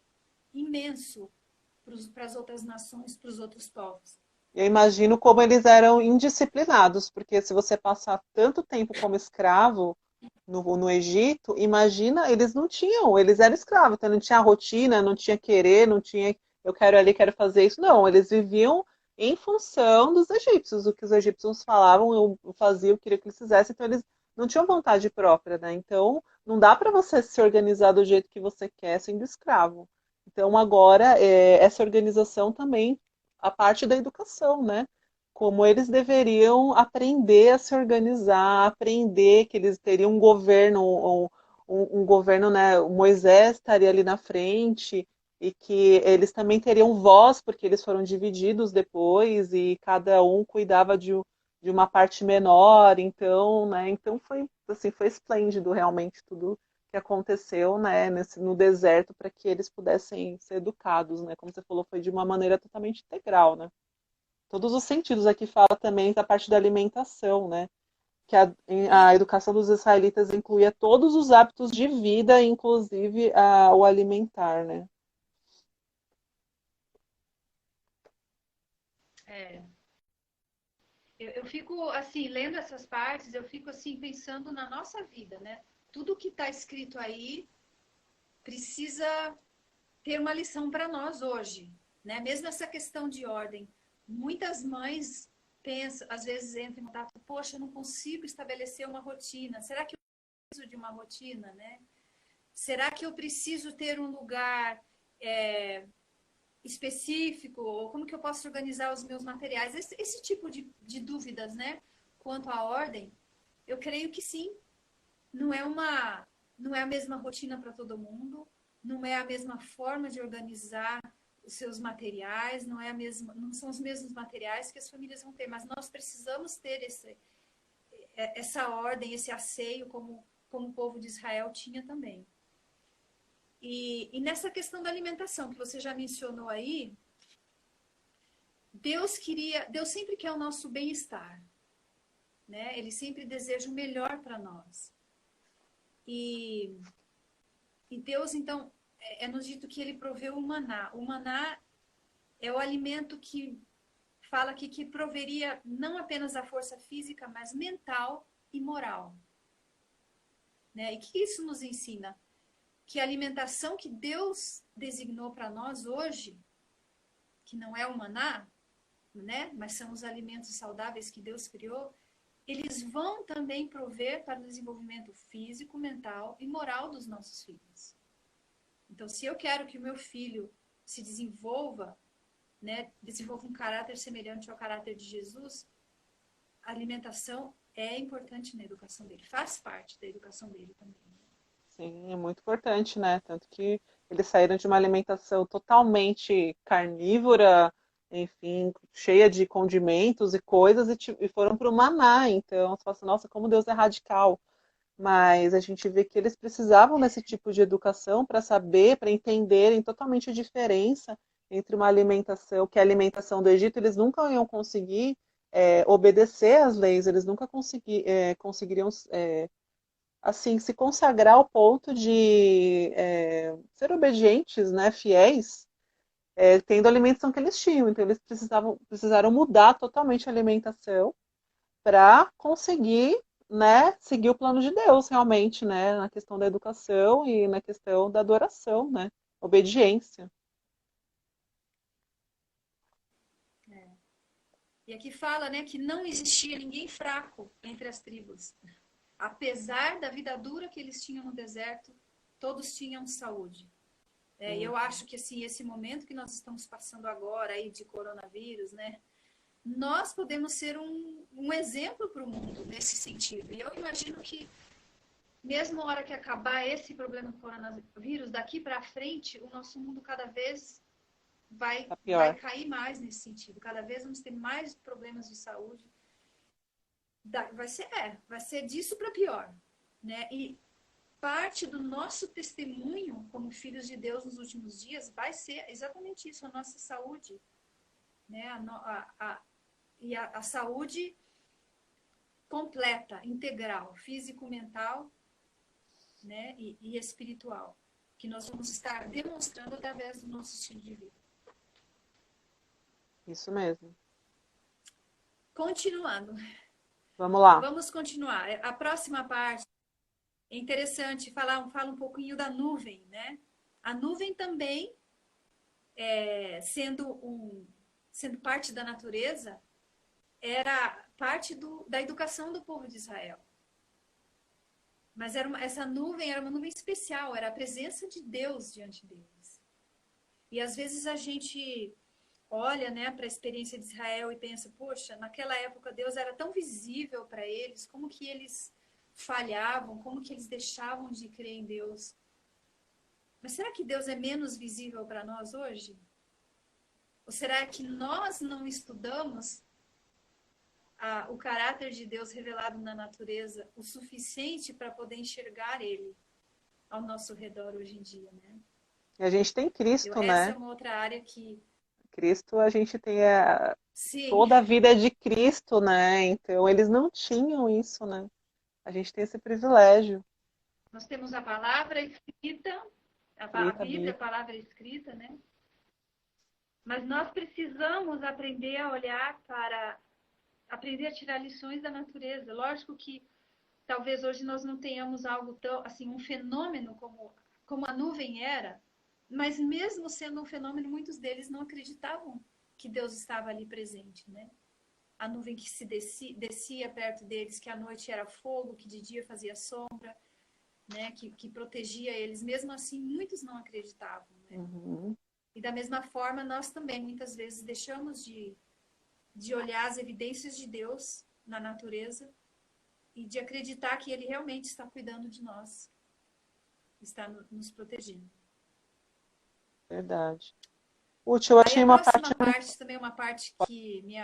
imenso para as outras nações, para os outros povos. Eu imagino como eles eram indisciplinados, porque se você passar tanto tempo como escravo no Egito, imagina, eles eram escravos, então não tinha rotina, não tinha querer, não tinha eu quero ali, quero fazer isso. Não, eles viviam em função dos egípcios. O que os egípcios falavam, eu fazia, eu queria que eles fizessem, então eles não tinham vontade própria, né? Então, não dá para você se organizar do jeito que você quer sendo escravo. Então, agora, essa organização também, a parte da educação, né? Como eles deveriam aprender a se organizar, aprender que eles teriam um governo, um governo, né? O Moisés estaria ali na frente e que eles também teriam voz, porque eles foram divididos depois e cada um cuidava de uma parte menor, então, né? Então foi assim, foi esplêndido realmente tudo que aconteceu, né, no deserto para que eles pudessem ser educados, né? Como você falou, foi de uma maneira totalmente integral, né? Todos os sentidos. Aqui fala também da parte da alimentação, né? Que a educação dos israelitas incluía todos os hábitos de vida, inclusive o alimentar, né? É. Eu fico, assim, lendo essas partes, eu fico, assim, pensando na nossa vida, né? Tudo que está escrito aí precisa ter uma lição para nós hoje, né? Mesmo essa questão de ordem. Muitas mães pensam, às vezes entram em contato, poxa, eu não consigo estabelecer uma rotina. Será que eu preciso de uma rotina, né? Será que eu preciso ter um lugar específico? Ou como que eu posso organizar os meus materiais? Esse tipo de dúvidas, né? Quanto à ordem, eu creio que sim. Não é uma, não é a mesma rotina para todo mundo, não é a mesma forma de organizar os seus materiais, não é a mesma, não são os mesmos materiais que as famílias vão ter, mas nós precisamos ter essa ordem, esse asseio como o povo de Israel tinha também. E nessa questão da alimentação que você já mencionou aí, Deus sempre quer o nosso bem-estar, né? Ele sempre deseja o melhor para nós. E, e Deus, então, nos dito que ele proveu o maná. O maná é o alimento que fala aqui que proveria não apenas a força física, mas mental e moral. Né? E que isso nos ensina? Que a alimentação que Deus designou para nós hoje, que não é o maná, né? Mas são os alimentos saudáveis que Deus criou, eles vão também prover para o desenvolvimento físico, mental e moral dos nossos filhos. Então, se eu quero que o meu filho se desenvolva, né, desenvolva um caráter semelhante ao caráter de Jesus, a alimentação é importante na educação dele, faz parte da educação dele também. Sim, é muito importante, né? Tanto que eles saíram de uma alimentação totalmente carnívora, enfim, cheia de condimentos e coisas, e foram para o maná. Então, você fala assim, nossa, como Deus é radical. Mas a gente vê que eles precisavam desse tipo de educação para saber, para entenderem totalmente a diferença entre uma alimentação, que é a alimentação do Egito, eles nunca iam conseguir obedecer às leis, eles nunca conseguiriam assim se consagrar ao ponto de ser obedientes, né, fiéis, tendo a alimentação que eles tinham. Então eles precisaram mudar totalmente a alimentação para conseguir, né, seguir o plano de Deus realmente, né, na questão da educação e na questão da adoração, né, obediência. E aqui fala, né, que não existia ninguém fraco entre as tribos. Apesar da vida dura que eles tinham no deserto, todos tinham saúde. E eu acho que assim, esse momento que nós estamos passando agora aí de coronavírus, né, nós podemos ser um exemplo para o mundo nesse sentido. E eu imagino que mesmo na hora que acabar esse problema do coronavírus, daqui para frente, o nosso mundo cada vez Tá vai pior. cair mais nesse sentido. Cada vez vamos ter mais problemas de saúde. Vai ser disso para pior, né? E parte do nosso testemunho como filhos de Deus nos últimos dias vai ser exatamente isso, a nossa saúde, né? A saúde completa, integral, físico, mental, né? E espiritual, que nós vamos estar demonstrando através do nosso estilo de vida. Isso mesmo. Continuando, Vamos lá. vamos continuar. A próxima parte é interessante, fala um pouquinho da nuvem, né? A nuvem também, sendo parte da natureza, era parte da educação do povo de Israel. Mas essa nuvem era uma nuvem especial, era a presença de Deus diante deles. E às vezes a gente olha, né, para a experiência de Israel e pensa, poxa, naquela época Deus era tão visível para eles, como que eles falhavam, como que eles deixavam de crer em Deus. Mas será que Deus é menos visível para nós hoje? Ou será que nós não estudamos o caráter de Deus revelado na natureza o suficiente para poder enxergar ele? ao nosso redor hoje em dia, né? E a gente tem Cristo, Essa é né? uma outra área que, Cristo, a gente tem sim, toda a vida é de Cristo, né? Então, eles não tinham isso, né? A gente tem esse privilégio. nós temos a palavra escrita, a Escrita, Bíblia, a Bíblia. palavra escrita, né? Mas nós precisamos aprender a olhar para, aprender a tirar lições da natureza. Lógico que talvez hoje nós não tenhamos algo tão, assim, um fenômeno como a nuvem era, mas mesmo sendo um fenômeno, muitos deles não acreditavam que Deus estava ali presente, né? A nuvem que se descia perto deles, que à noite era fogo, que de dia fazia sombra, né? Que protegia eles. Mesmo assim, muitos não acreditavam, né? Uhum, E da mesma forma, nós também muitas vezes deixamos de olhar as evidências de Deus na natureza e de acreditar que Ele realmente está cuidando de nós, está nos protegendo. verdade. Útil, eu Aí achei a uma parte próxima muito. parte também é uma parte que me...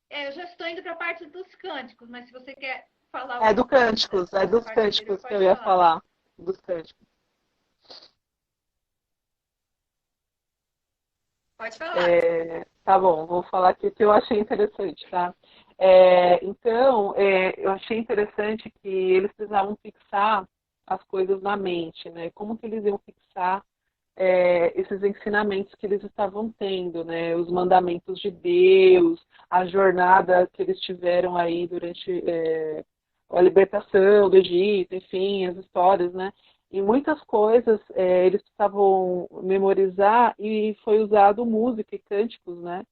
eu já estou indo para a parte dos cânticos, mas se você quer falar É do alguma coisa Cânticos, é dessa dos parte anterior, Cânticos que eu pode ia falar. falar. Dos Cânticos. Pode falar. Tá bom, vou falar aqui o que eu achei interessante, tá? Então, eu achei interessante que eles precisavam fixar as coisas na mente, né? Como que eles iam fixar esses ensinamentos que eles estavam tendo, né? Os mandamentos de Deus, a jornada que eles tiveram aí durante a libertação do Egito, enfim, as histórias, né? E muitas coisas eles precisavam memorizar e foi usado música e cânticos, né?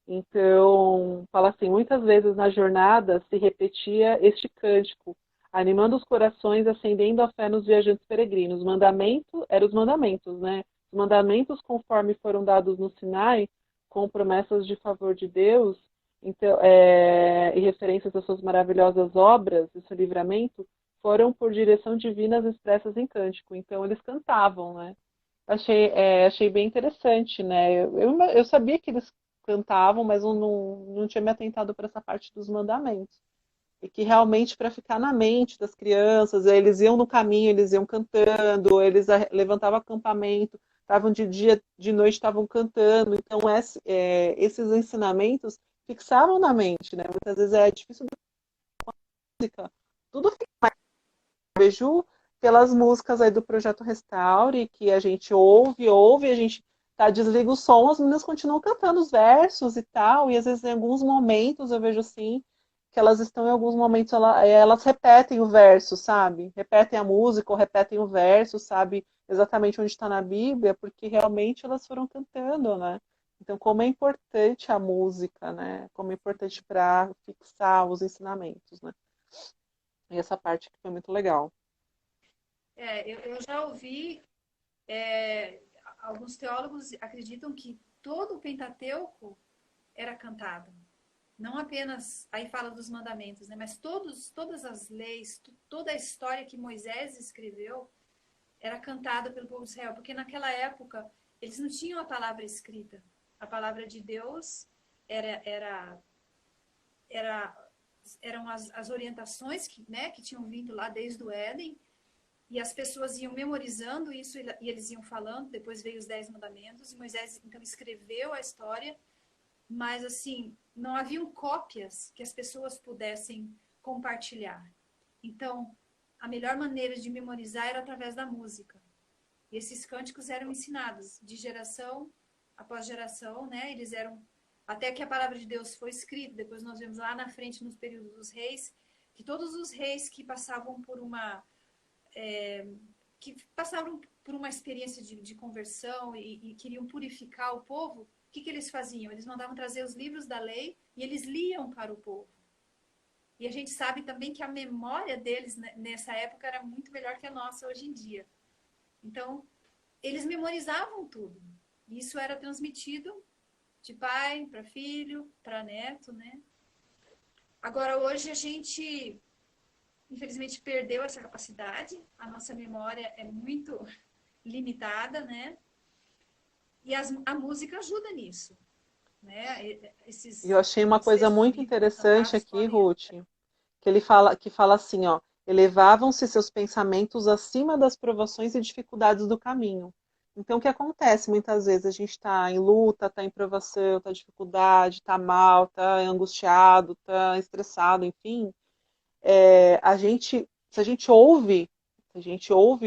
Então, fala assim, muitas vezes na jornada se repetia este cântico, animando os corações, acendendo a fé nos viajantes peregrinos. Mandamento, eram os mandamentos, né? Os mandamentos conforme foram dados no Sinai, com promessas de favor de Deus, então, e referências às suas maravilhosas obras, e seu livramento, foram por direção divinas expressas em cântico. Então, eles cantavam, né? Achei bem interessante, né? Eu sabia que eles cantavam, mas eu não tinha me atentado para essa parte dos mandamentos. E que realmente para ficar na mente das crianças, eles iam no caminho, eles iam cantando, eles levantavam acampamento, estavam de dia, de noite estavam cantando. Então esses ensinamentos fixavam na mente, né? Muitas vezes é difícil da música. Tudo fica vejo pelas músicas aí do Projeto Restaure, que a gente ouve, a gente desliga o som, as meninas continuam cantando os versos e tal, e às vezes em alguns momentos eu vejo assim, que elas estão em alguns momentos, elas repetem o verso, sabe? Repetem a música ou repetem o verso, sabe? Exatamente onde está na Bíblia, porque realmente elas foram cantando, né? Então, como é importante a música, né? Como é importante para fixar os ensinamentos, né? E essa parte que foi muito legal. Eu já ouvi, alguns teólogos acreditam que todo o Pentateuco era cantado. Não apenas, aí fala dos mandamentos, né? Mas todas as leis, toda a história que Moisés escreveu era cantada pelo povo de Israel, porque naquela época eles não tinham a palavra escrita. A palavra de Deus era, era, era eram as orientações que tinham vindo lá desde o Éden, e as pessoas iam memorizando isso e eles iam falando. Depois veio os 10 mandamentos, e Moisés então escreveu a história, mas assim, não haviam cópias que as pessoas pudessem compartilhar. Então, a melhor maneira de memorizar era através da música. E esses cânticos eram ensinados de geração após geração, né? Eles eram até que a palavra de Deus foi escrita. Depois nós vemos lá na frente, nos períodos dos reis, que todos os reis que passavam por uma experiência de conversão e queriam purificar o povo, o que eles faziam? Eles mandavam trazer os livros da lei e eles liam para o povo. E a gente sabe também que a memória deles nessa época era muito melhor que a nossa hoje em dia. Então, eles memorizavam tudo. Isso era transmitido de pai para filho, para neto, né? Agora, hoje a gente, infelizmente, perdeu essa capacidade. A nossa memória é muito limitada, né? E a música ajuda nisso, né? E eu achei uma Os coisa textos muito bíblicos interessante cantados aqui, podem Ruth, ajudar. que fala assim, ó, elevavam-se seus pensamentos acima das provações e dificuldades do caminho. Então, o que acontece? Muitas vezes a gente está em luta, está em provação, está em dificuldade, está mal, está angustiado, está estressado, enfim. Se a gente ouve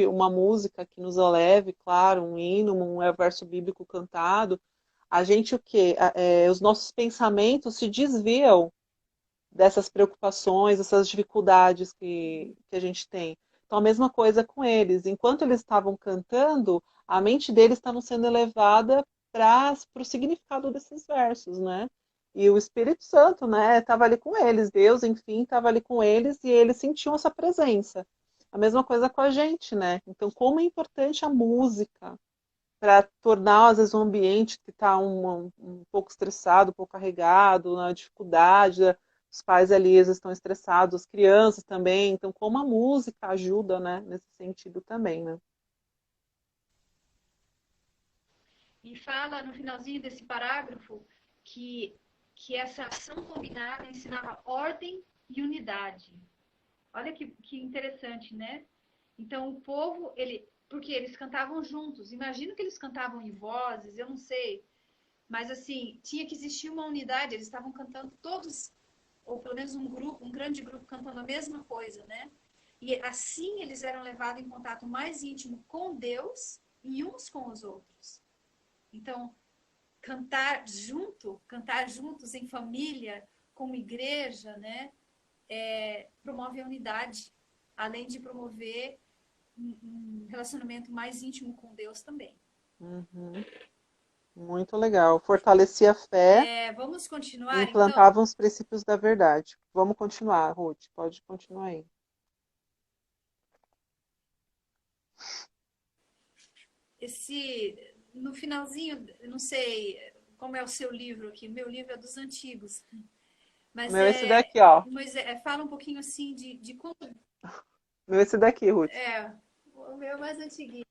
uma música que nos eleve, claro, um hino, um verso bíblico cantado, a gente o quê? Os nossos pensamentos se desviam dessas preocupações, dessas dificuldades que a gente tem. Então, a mesma coisa com eles. Enquanto eles estavam cantando, a mente deles estava sendo elevada para o significado desses versos, né? E o Espírito Santo, né, estava ali com eles. Deus, enfim, estava ali com eles e eles sentiam essa presença. A mesma coisa com a gente, né? Então, como é importante a música para tornar, às vezes, um ambiente que está um pouco estressado, um pouco carregado, na dificuldade, os pais ali às vezes estão estressados, as crianças também. Então, como a música ajuda, né, nesse sentido também, né? E fala no finalzinho desse parágrafo que, que essa ação combinada ensinava ordem e unidade. Olha que interessante, né? Então o povo, porque eles cantavam juntos. Imagino que eles cantavam em vozes, eu não sei, mas assim, tinha que existir uma unidade, eles estavam cantando todos, ou pelo menos um grupo, um grande grupo cantando a mesma coisa, né? E assim eles eram levados em contato mais íntimo com Deus e uns com os outros. Então, cantar juntos em família, como igreja, né? Promove a unidade, além de promover um relacionamento mais íntimo com Deus também. Uhum. Muito legal. Fortalecia a fé Vamos e continuar, então? implantavam os princípios da verdade. Vamos continuar, Ruth. Pode continuar aí. No finalzinho, não sei como é o seu livro aqui, meu livro é dos antigos, O mas meu é esse daqui, ó. fala um pouquinho assim de como. O meu é esse daqui, Ruth. O meu é mais antiguinho.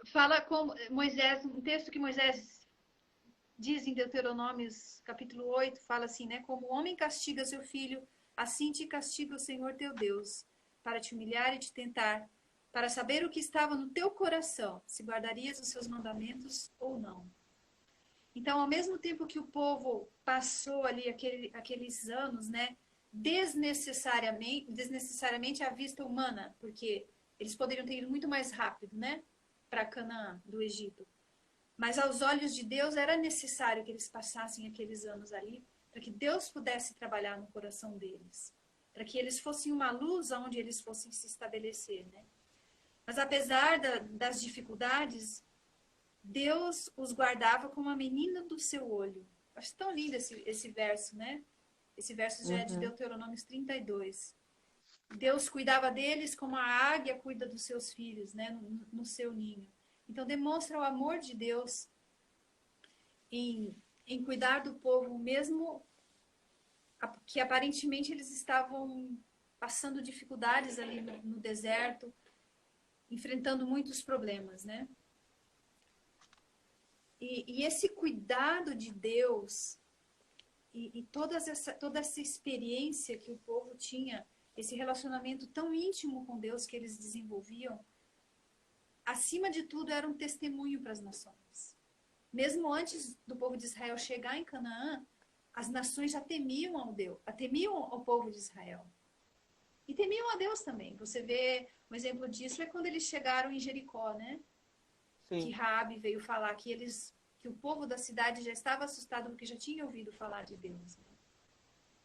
Fala como Moisés, um texto que Moisés diz em Deuteronômios capítulo 8, fala assim, né? Como o homem castiga seu filho, assim te castiga o Senhor teu Deus, para te humilhar e te tentar, para saber o que estava no teu coração, se guardarias os seus mandamentos ou não. Então, ao mesmo tempo que o povo passou ali aqueles anos, né, desnecessariamente à vista humana, porque eles poderiam ter ido muito mais rápido, né, para Canaã, do Egito. Mas aos olhos de Deus era necessário que eles passassem aqueles anos ali, para que Deus pudesse trabalhar no coração deles, para que eles fossem uma luz aonde eles fossem se estabelecer, né? Mas apesar das dificuldades, Deus os guardava como a menina do seu olho. Acho tão lindo esse verso, né? Esse verso já é de Uhum. Deuteronômio 32. Deus cuidava deles como a águia cuida dos seus filhos, né? No seu ninho. Então demonstra o amor de Deus em cuidar do povo, mesmo que aparentemente eles estavam passando dificuldades ali no deserto, enfrentando muitos problemas, né? E esse cuidado de Deus e toda essa experiência que o povo tinha, esse relacionamento tão íntimo com Deus que eles desenvolviam, acima de tudo era um testemunho para as nações. Mesmo antes do povo de Israel chegar em Canaã, as nações já temiam ao povo de Israel. E temiam a Deus também. Você vê um exemplo disso é quando eles chegaram em Jericó, né? Que Sim. Raabe veio falar que o povo da cidade já estava assustado porque já tinha ouvido falar de Deus.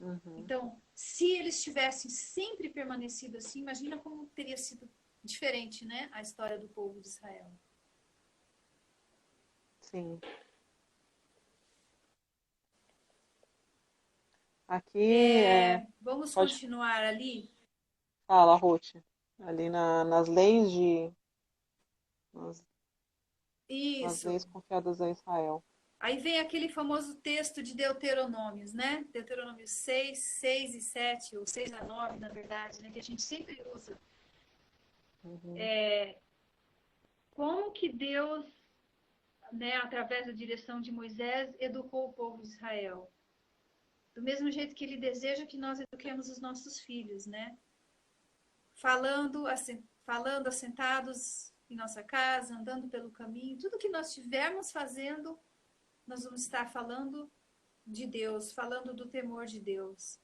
Uhum. Então, se eles tivessem sempre permanecido assim, imagina como teria sido diferente, né? A história do povo de Israel. Sim. Aqui Vamos pode continuar ali. falar, Ruth. Ali nas leis nas, nas Isso. leis confiadas a Israel. Aí vem aquele famoso texto de Deuteronômios, né? Deuteronômio 6, 6 e 7, ou 6 a 9, na verdade, né? Que a gente sempre usa. Uhum. Como que Deus, né, através da direção de Moisés, educou o povo de Israel? Do mesmo jeito que ele deseja que nós eduquemos os nossos filhos, né? Falando assentados em nossa casa, andando pelo caminho, tudo que nós estivermos fazendo, nós vamos estar falando de Deus, falando do temor de Deus.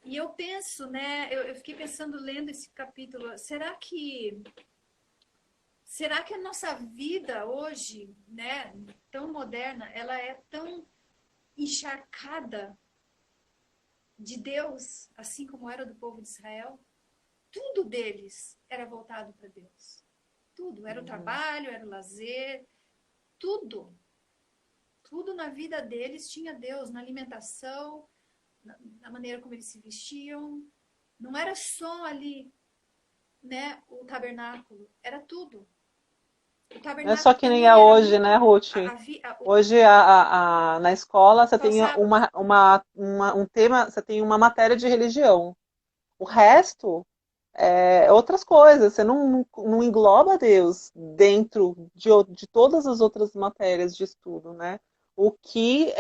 E eu penso, né, eu fiquei pensando lendo esse capítulo, será que a nossa vida hoje, né, tão moderna, ela é tão encharcada de Deus, assim como era do povo de Israel? Tudo deles era voltado para Deus. Tudo. Era o Uhum. trabalho, era o lazer, tudo. Tudo na vida deles tinha Deus, na alimentação, na maneira como eles se vestiam. Não era só ali, né, o tabernáculo, era tudo. O Não é só tabernáculo que nem é também era hoje, né, muito Ruth? Hoje, na escola, você só tem sábado. um tema, você tem uma matéria de religião. O resto é outras coisas. Você não engloba Deus dentro de todas as outras matérias de estudo, né? O que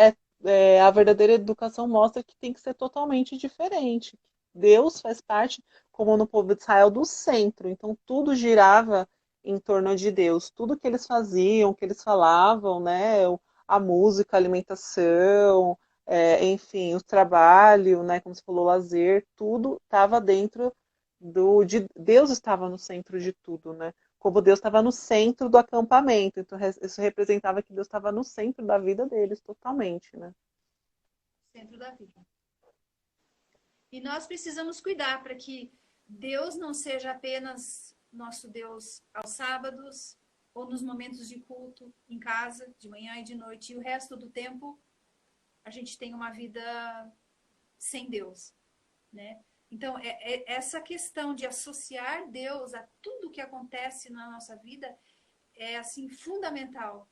a verdadeira educação mostra que tem que ser totalmente diferente. Deus faz parte, como no povo de Israel, do centro. Então, tudo girava em torno de Deus. Tudo que eles faziam, que eles falavam, né? A música, a alimentação, enfim, o trabalho, né? Como você falou, o lazer, tudo estava dentro de Deus estava no centro de tudo, né? Como Deus estava no centro do acampamento. Então, isso representava que Deus estava no centro da vida deles, totalmente, né? Centro da vida. E nós precisamos cuidar para que Deus não seja apenas nosso Deus aos sábados ou nos momentos de culto em casa, de manhã e de noite, e o resto do tempo a gente tem uma vida sem Deus, né? Então, essa questão de associar Deus a tudo que acontece na nossa vida é, assim, fundamental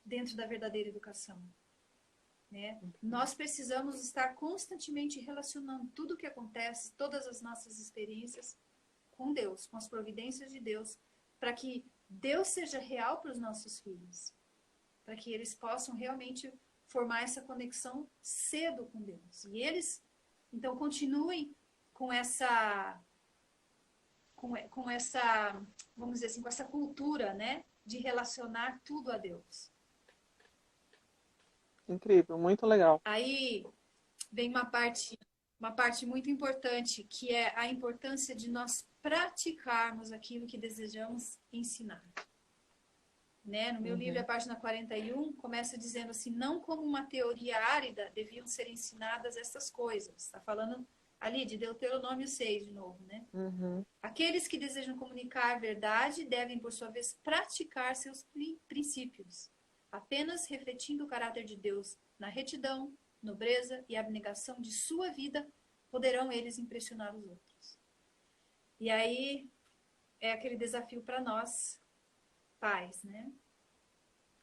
dentro da verdadeira educação, né? Nós precisamos estar constantemente relacionando tudo o que acontece, todas as nossas experiências com Deus, com as providências de Deus, para que Deus seja real para os nossos filhos, para que eles possam realmente formar essa conexão cedo com Deus. E eles, então, continuem com com essa, vamos dizer assim, com essa cultura, né, de relacionar tudo a Deus. Incrível, muito legal. Aí vem uma parte muito importante, que é a importância de nós praticarmos aquilo que desejamos ensinar. Né? No meu livro, a Uhum. página 41, começa dizendo assim, não como uma teoria árida deviam ser ensinadas essas coisas. Está falando ali de Deuteronômio 6, de novo, né? Uhum. Aqueles que desejam comunicar a verdade devem, por sua vez, praticar seus princípios, apenas refletindo o caráter de Deus na retidão, nobreza e abnegação de sua vida, poderão eles impressionar os outros. E aí é aquele desafio para nós, pais, né?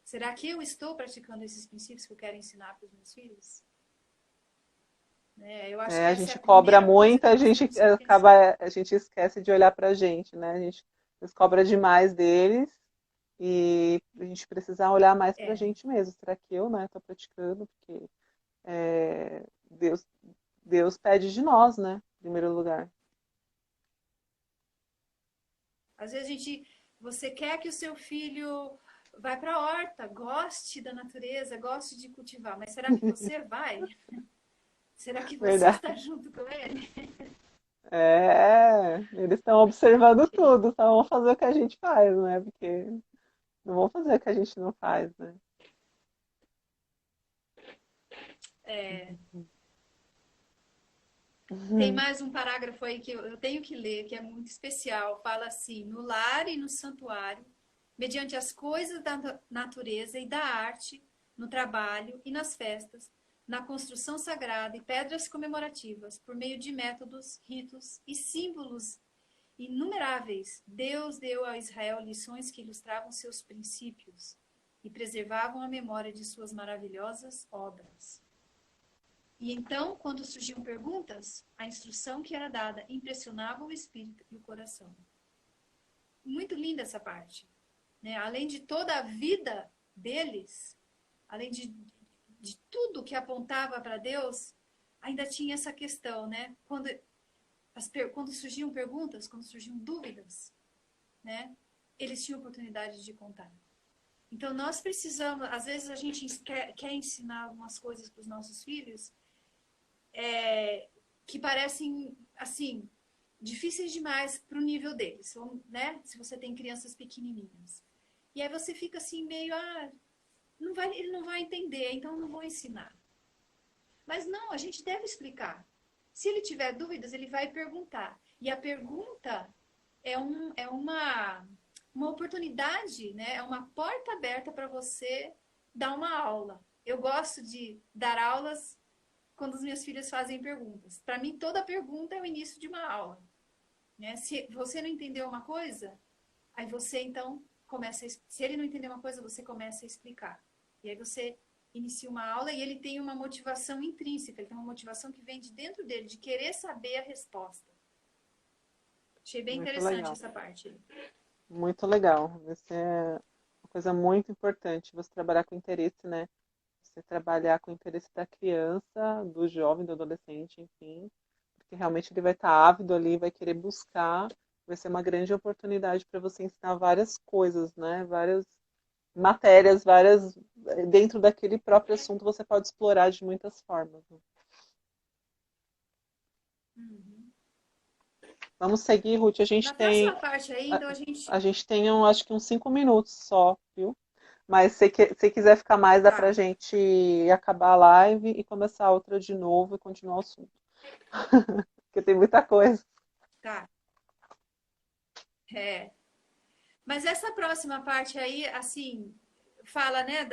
Será que eu estou praticando esses princípios que eu quero ensinar para os meus filhos? Eu acho que A essa é gente a cobra primeira coisa muito, que a nós gente temos que pensar. acaba, a gente esquece de olhar pra gente, né? A gente cobra demais deles e a gente precisa olhar mais pra É, gente mesmo. Será que eu, né, tô praticando? Porque Deus, Deus pede de nós, né? Em primeiro lugar. às vezes você quer que o seu filho vá para a horta, goste da natureza, goste de cultivar, mas será que você vai? Será que você Verdade. está junto com ele? Eles estão observando tudo, só vão fazer o que a gente faz, né? Porque não vão fazer o que a gente não faz, né? É, tem Uhum. mais um parágrafo aí que eu tenho que ler, que é muito especial. Fala assim: no lar e no santuário, mediante as coisas da natureza e da arte, no trabalho e nas festas, na construção sagrada e pedras comemorativas, por meio de métodos, ritos e símbolos inumeráveis, Deus deu a Israel lições que ilustravam seus princípios e preservavam a memória de suas maravilhosas obras. E então, quando surgiam perguntas, a instrução que era dada impressionava o espírito e o coração. muito linda essa parte, né? Além de toda a vida deles, além de tudo que apontava para Deus, ainda tinha essa questão, né? Quando surgiam perguntas, quando surgiam dúvidas, né? Eles tinham oportunidade de contar. Então, nós precisamos, às vezes a gente quer ensinar algumas coisas para os nossos filhos que parecem, assim, difíceis demais para o nível deles, né? Se você tem crianças pequenininhas. E aí você fica assim, meio, ele não vai entender, então eu não vou ensinar. Mas não, a gente deve explicar. Se ele tiver dúvidas, ele vai perguntar. E a pergunta é uma oportunidade, né? É uma porta aberta para você dar uma aula. Eu gosto de dar aulas quando os meus filhos fazem perguntas. Para mim, toda pergunta é o início de uma aula. Né? Se você não entendeu uma coisa, aí você então se ele não entender uma coisa, você começa a explicar. E aí você inicia uma aula e ele tem uma motivação intrínseca, ele tem uma motivação que vem de dentro dele, de querer saber a resposta. Achei bem Muito interessante legal. essa parte. Muito legal. Isso é uma coisa muito importante, você trabalhar com interesse, né? Você trabalhar com o interesse da criança, do jovem, do adolescente, enfim, porque realmente ele vai estar ávido ali, vai querer buscar, vai ser uma grande oportunidade para você ensinar várias coisas, né? Várias matérias, dentro daquele próprio assunto você pode explorar de muitas formas. Né? Uhum. Vamos seguir, Ruth. Na próxima parte aí, então A gente tem acho que uns 5 minutos só, viu? Mas se quiser ficar mais, dá pra Tá, gente acabar a live e começar outra de novo e continuar o assunto. Porque tem muita coisa. tá. É. Mas essa próxima parte aí, assim, fala, né,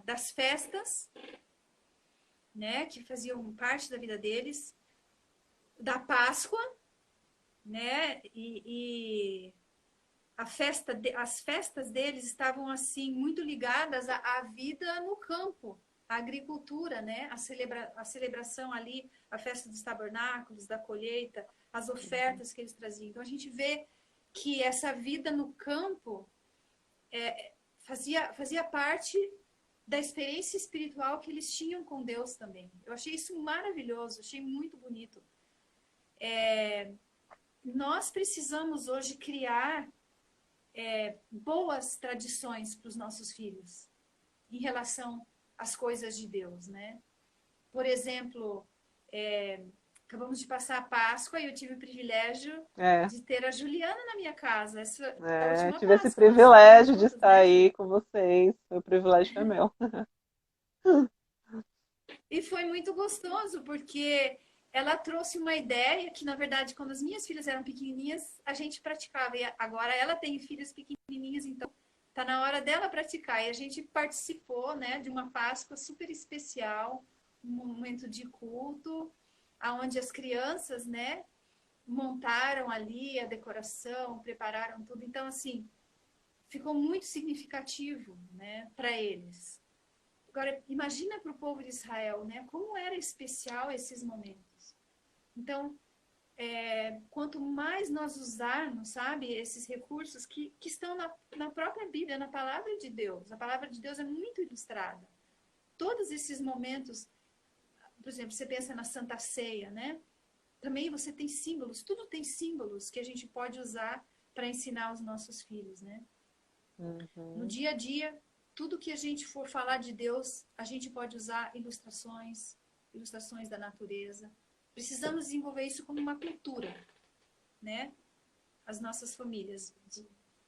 das festas, né, que faziam parte da vida deles, da Páscoa, né, e as festas deles estavam, assim, muito ligadas à vida no campo, à agricultura, né, a celebração ali, a festa dos tabernáculos, da colheita, as ofertas que eles traziam. Então, a gente vê que essa vida no campo fazia parte da experiência espiritual que eles tinham com Deus também. Eu achei isso maravilhoso, achei muito bonito. Nós precisamos hoje criar boas tradições para os nossos filhos em relação às coisas de Deus, né? Por exemplo, acabamos de passar a Páscoa e eu tive o privilégio É, de ter a Juliana na minha casa. Essa é a última tive esse Páscoa, nós ficamos privilégio de juntos, estar né? aí com vocês. O privilégio foi meu. E foi muito gostoso, porque ela trouxe uma ideia que, na verdade, quando as minhas filhas eram pequenininhas, a gente praticava. E agora ela tem filhas pequenininhas, então tá na hora dela praticar. E a gente participou, né, de uma Páscoa super especial, um momento de culto, aonde as crianças, né, montaram ali a decoração, prepararam tudo. Então, assim, ficou muito significativo, né, para eles. Agora, imagina para o povo de Israel, né? Como era especial esses momentos. Então, quanto mais nós usarmos, sabe, esses recursos que estão na própria Bíblia, na palavra de Deus. A palavra de Deus é muito ilustrada. Todos esses momentos, por exemplo, você pensa na Santa Ceia, né? Também você tem símbolos, tudo tem símbolos que a gente pode usar para ensinar os nossos filhos, né? No Uhum. dia a dia, tudo que a gente for falar de Deus, a gente pode usar ilustrações da natureza. Precisamos desenvolver isso como uma cultura, né? As nossas famílias,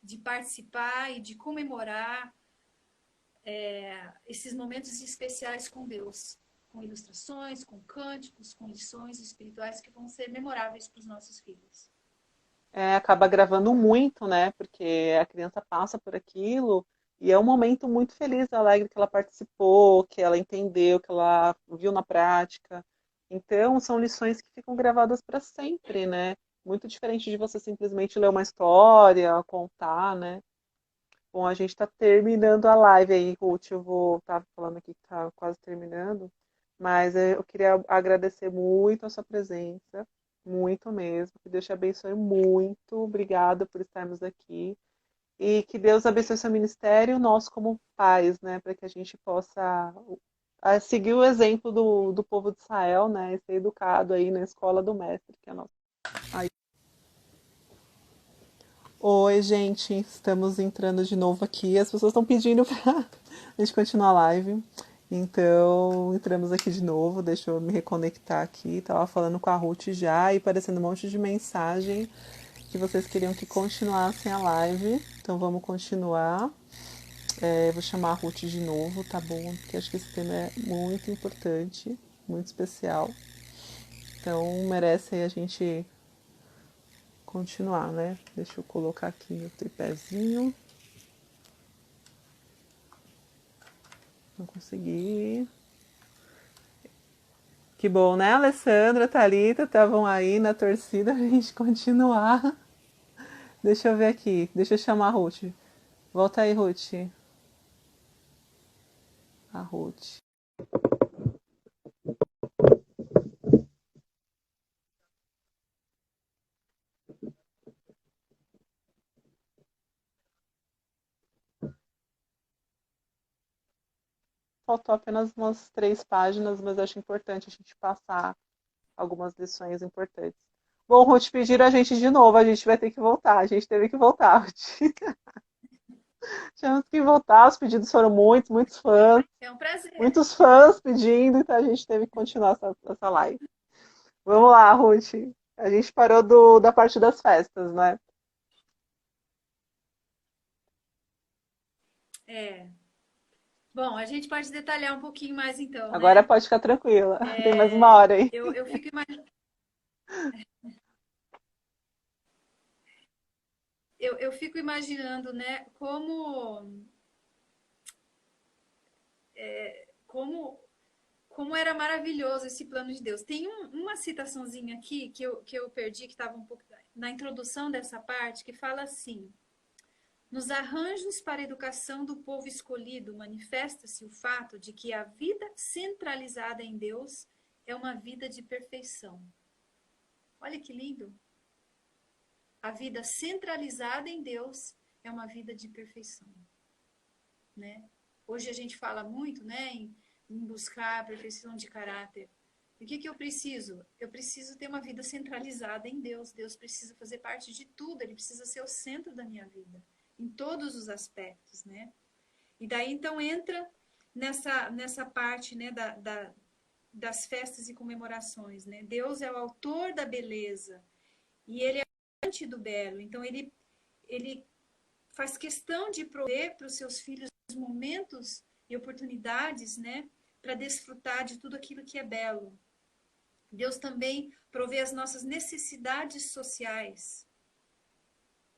de participar e de comemorar esses momentos especiais com Deus, com ilustrações, com cânticos, com lições espirituais que vão ser memoráveis para os nossos filhos. Acaba gravando muito, né? Porque a criança passa por aquilo e é um momento muito feliz, alegre que ela participou, que ela entendeu, que ela viu na prática. Então, são lições que ficam gravadas para sempre, né? Muito diferente de você simplesmente ler uma história, contar, né? Bom, a gente está terminando a live aí, Ruth. Eu vou estar falando aqui que está quase terminando, mas eu queria agradecer muito a sua presença. muito mesmo. Que Deus te abençoe muito. Obrigada por estarmos aqui. E que Deus abençoe seu ministério, nós como pais, né? Para que a gente possa seguir o exemplo do povo de Israel, né? E ser educado aí na escola do mestre, que é a nossa. Aí. Oi, gente, estamos entrando de novo aqui. As pessoas estão pedindo para a gente continuar a live. Então, entramos aqui de novo. Deixa eu me reconectar aqui. Tava falando com a Ruth já e aparecendo um monte de mensagem que vocês queriam que continuassem a live. Então, vamos continuar. Vou chamar a Ruth de novo, tá bom? Porque acho que esse tema é muito importante, muito especial. Então, merece aí a gente continuar, né? Deixa eu colocar aqui meu tripézinho. Não consegui. Que bom, né, Alessandra, Thalita, estavam aí na torcida pra gente continuar. Deixa eu ver aqui, deixa eu chamar a Ruth. Volta aí, Ruth. A Ruth. Faltou apenas umas 3 páginas, mas acho importante a gente passar algumas lições importantes. Bom, Ruth, pediram a gente de novo, a gente vai ter que voltar. A gente teve que voltar, Ruth. Tivemos que voltar, os pedidos foram muitos, É um prazer. muitos fãs pedindo, então a gente teve que continuar essa live. Vamos lá, Ruth. A gente parou da parte das festas, né? É. Bom, a gente pode detalhar um pouquinho mais então, Agora né? pode ficar tranquila. Tem mais uma hora aí. Eu fico, eu fico imaginando, né, como, como era maravilhoso esse plano de Deus. Tem uma citaçãozinha aqui que eu perdi, que estava um pouco na introdução dessa parte, que fala assim: nos arranjos para a educação do povo escolhido, manifesta-se o fato de que a vida centralizada em Deus é uma vida de perfeição. Olha que lindo! A vida centralizada em Deus é uma vida de perfeição, né? Hoje a gente fala muito, né, em buscar a perfeição de caráter. O que eu preciso? Eu preciso ter uma vida centralizada em Deus. Deus precisa fazer parte de tudo, ele precisa ser o centro da minha vida, em todos os aspectos, né? E daí então entra nessa parte, né, das festas e comemorações, né? Deus é o autor da beleza e ele é o amante do belo. Então ele faz questão de prover para os seus filhos momentos e oportunidades, né, para desfrutar de tudo aquilo que é belo. Deus também provê as nossas necessidades sociais.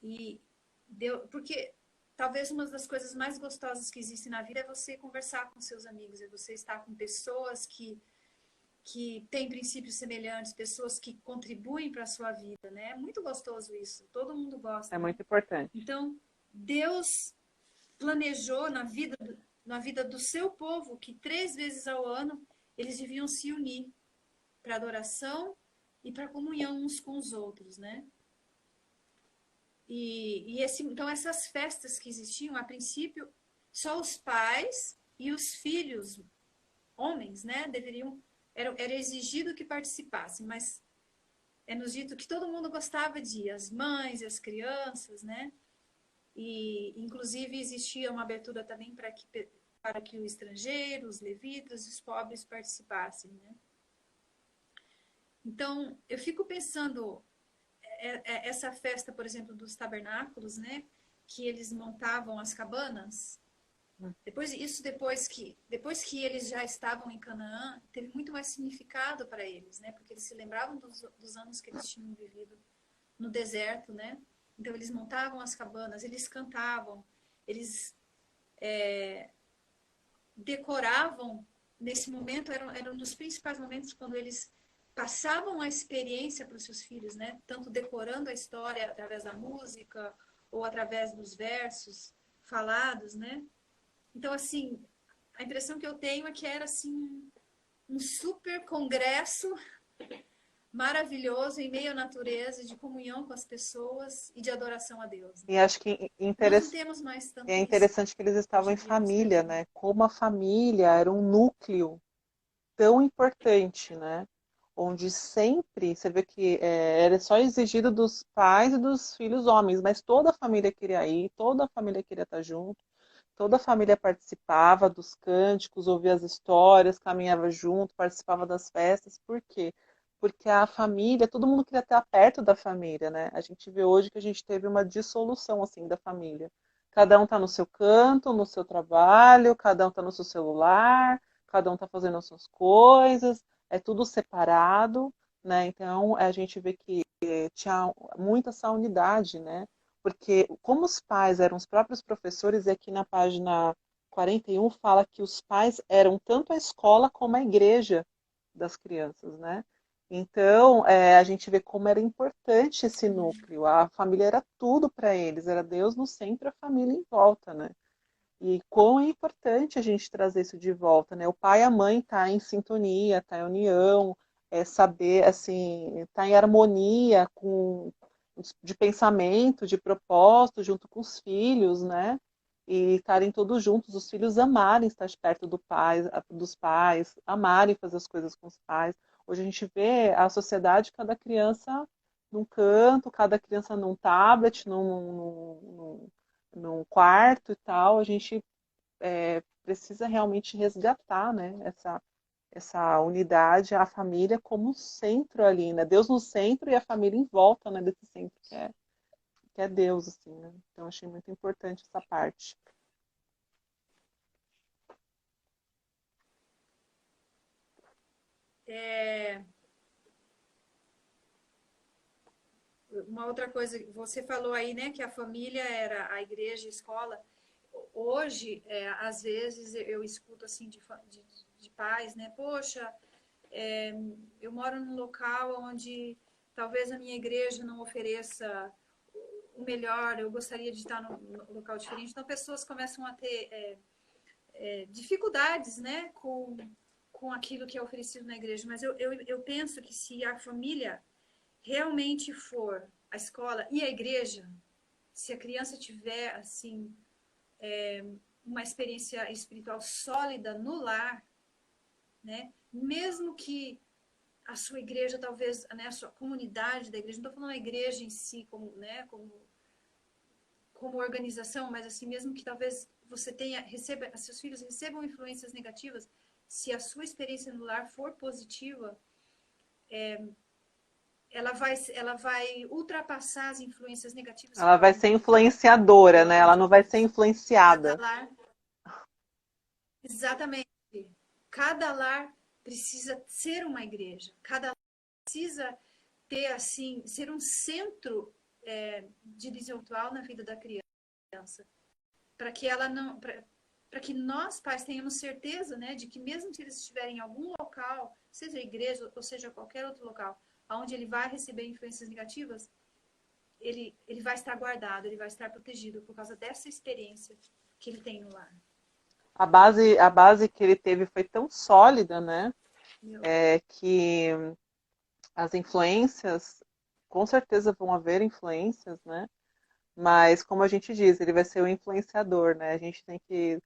E Deus, porque talvez uma das coisas mais gostosas que existem na vida é você conversar com seus amigos, é você estar com pessoas que têm princípios semelhantes, pessoas que contribuem para a sua vida, né? É muito gostoso isso, todo mundo É gosta, né? muito importante. Então, Deus planejou na vida do seu povo que 3 vezes ao ano eles deviam se unir para adoração e para comunhão uns com os outros, né? Então essas festas que existiam, a princípio, só os pais e os filhos, homens, né, era exigido que participassem, mas é nos dito que todo mundo gostava de ir, as mães, as crianças, né? E, inclusive, existia uma abertura também para que o estrangeiro, os levitas e os pobres participassem, né? Então, eu fico pensando, essa festa, por exemplo, dos tabernáculos, né? Que eles montavam as cabanas. Depois que eles já estavam em Canaã, teve muito mais significado para eles, né? Porque eles se lembravam dos anos que eles tinham vivido no deserto, né? Então eles montavam as cabanas, eles cantavam, eles decoravam. Nesse momento era um dos principais momentos quando eles passavam a experiência para os seus filhos, né? Tanto decorando a história através da música ou através dos versos falados, né? Então assim, a impressão que eu tenho é que era assim um super congresso, maravilhoso em meio à natureza, de comunhão com as pessoas e de adoração a Deus. E acho que Nós não temos mais é tanto isso interessante que eles estavam hoje em em dia nos família, tempos. né? Como a família era um núcleo tão importante, né? Onde sempre, você vê que era só exigido dos pais e dos filhos homens, mas toda a família queria ir, toda a família queria estar junto, toda a família participava dos cânticos, ouvia as histórias, caminhava junto, participava das festas. Por quê? Porque a família, todo mundo queria estar perto da família, né? A gente vê hoje que a gente teve uma dissolução assim da família. Cada um está no seu canto, no seu trabalho, cada um está no seu celular, cada um está fazendo as suas coisas, é tudo separado, né? Então a gente vê que tinha muita essa unidade, né? Porque como os pais eram os próprios professores, e aqui na página 41 fala que os pais eram tanto a escola como a igreja das crianças, né? Então, a gente vê como era importante esse núcleo. A família era tudo para eles, era Deus no centro, a família em volta, né? E quão é importante a gente trazer isso de volta, né? O pai e a mãe tá em sintonia, tá em união, saber, assim, tá em harmonia com de pensamento, de propósito, junto com os filhos, né? E estarem todos juntos, os filhos amarem estar perto dos pais, amarem fazer as coisas com os pais. Hoje a gente vê a sociedade, cada criança num canto, cada criança num tablet, num quarto e tal, a gente precisa realmente resgatar, né, essa unidade, a família como centro ali, né? Deus no centro e a família em volta, né, desse centro que é Deus, assim, né? Então achei muito importante essa parte. É, uma outra coisa, você falou aí, né, que a família era a igreja, a escola. Hoje, às vezes, eu escuto assim de pais, né, poxa, é, eu moro num local onde talvez a minha igreja não ofereça o melhor, eu gostaria de estar num local diferente. Então, pessoas começam a ter dificuldades, né, com aquilo que é oferecido na igreja. Mas eu penso que se a família realmente for a escola e a igreja, se a criança tiver, assim, uma experiência espiritual sólida no lar, né, mesmo que a sua igreja, talvez, né, a sua comunidade da igreja, não estou falando a igreja em si como, né, como organização, mas assim, mesmo que talvez você receba, seus filhos recebam influências negativas, se a sua experiência no lar for positiva, ela vai ultrapassar as influências negativas que Ela vai podem ser vir influenciadora, né? Ela dos não vai ser outros. Cada influenciada. lar, exatamente. Cada lar precisa ser uma igreja. Cada lar precisa ter, assim, ser um centro de visão atual na vida da criança. Para que ela não. Para que nós, pais, tenhamos certeza, né, de que mesmo se eles estiverem em algum local, seja igreja ou seja qualquer outro local, onde ele vai receber influências negativas, ele vai estar guardado, ele vai estar protegido por causa dessa experiência que ele tem no lar. A base que ele teve foi tão sólida, né? Meu, Que as influências, com certeza vão haver influências, né? Mas, como a gente diz, ele vai ser o influenciador, né? A gente tem que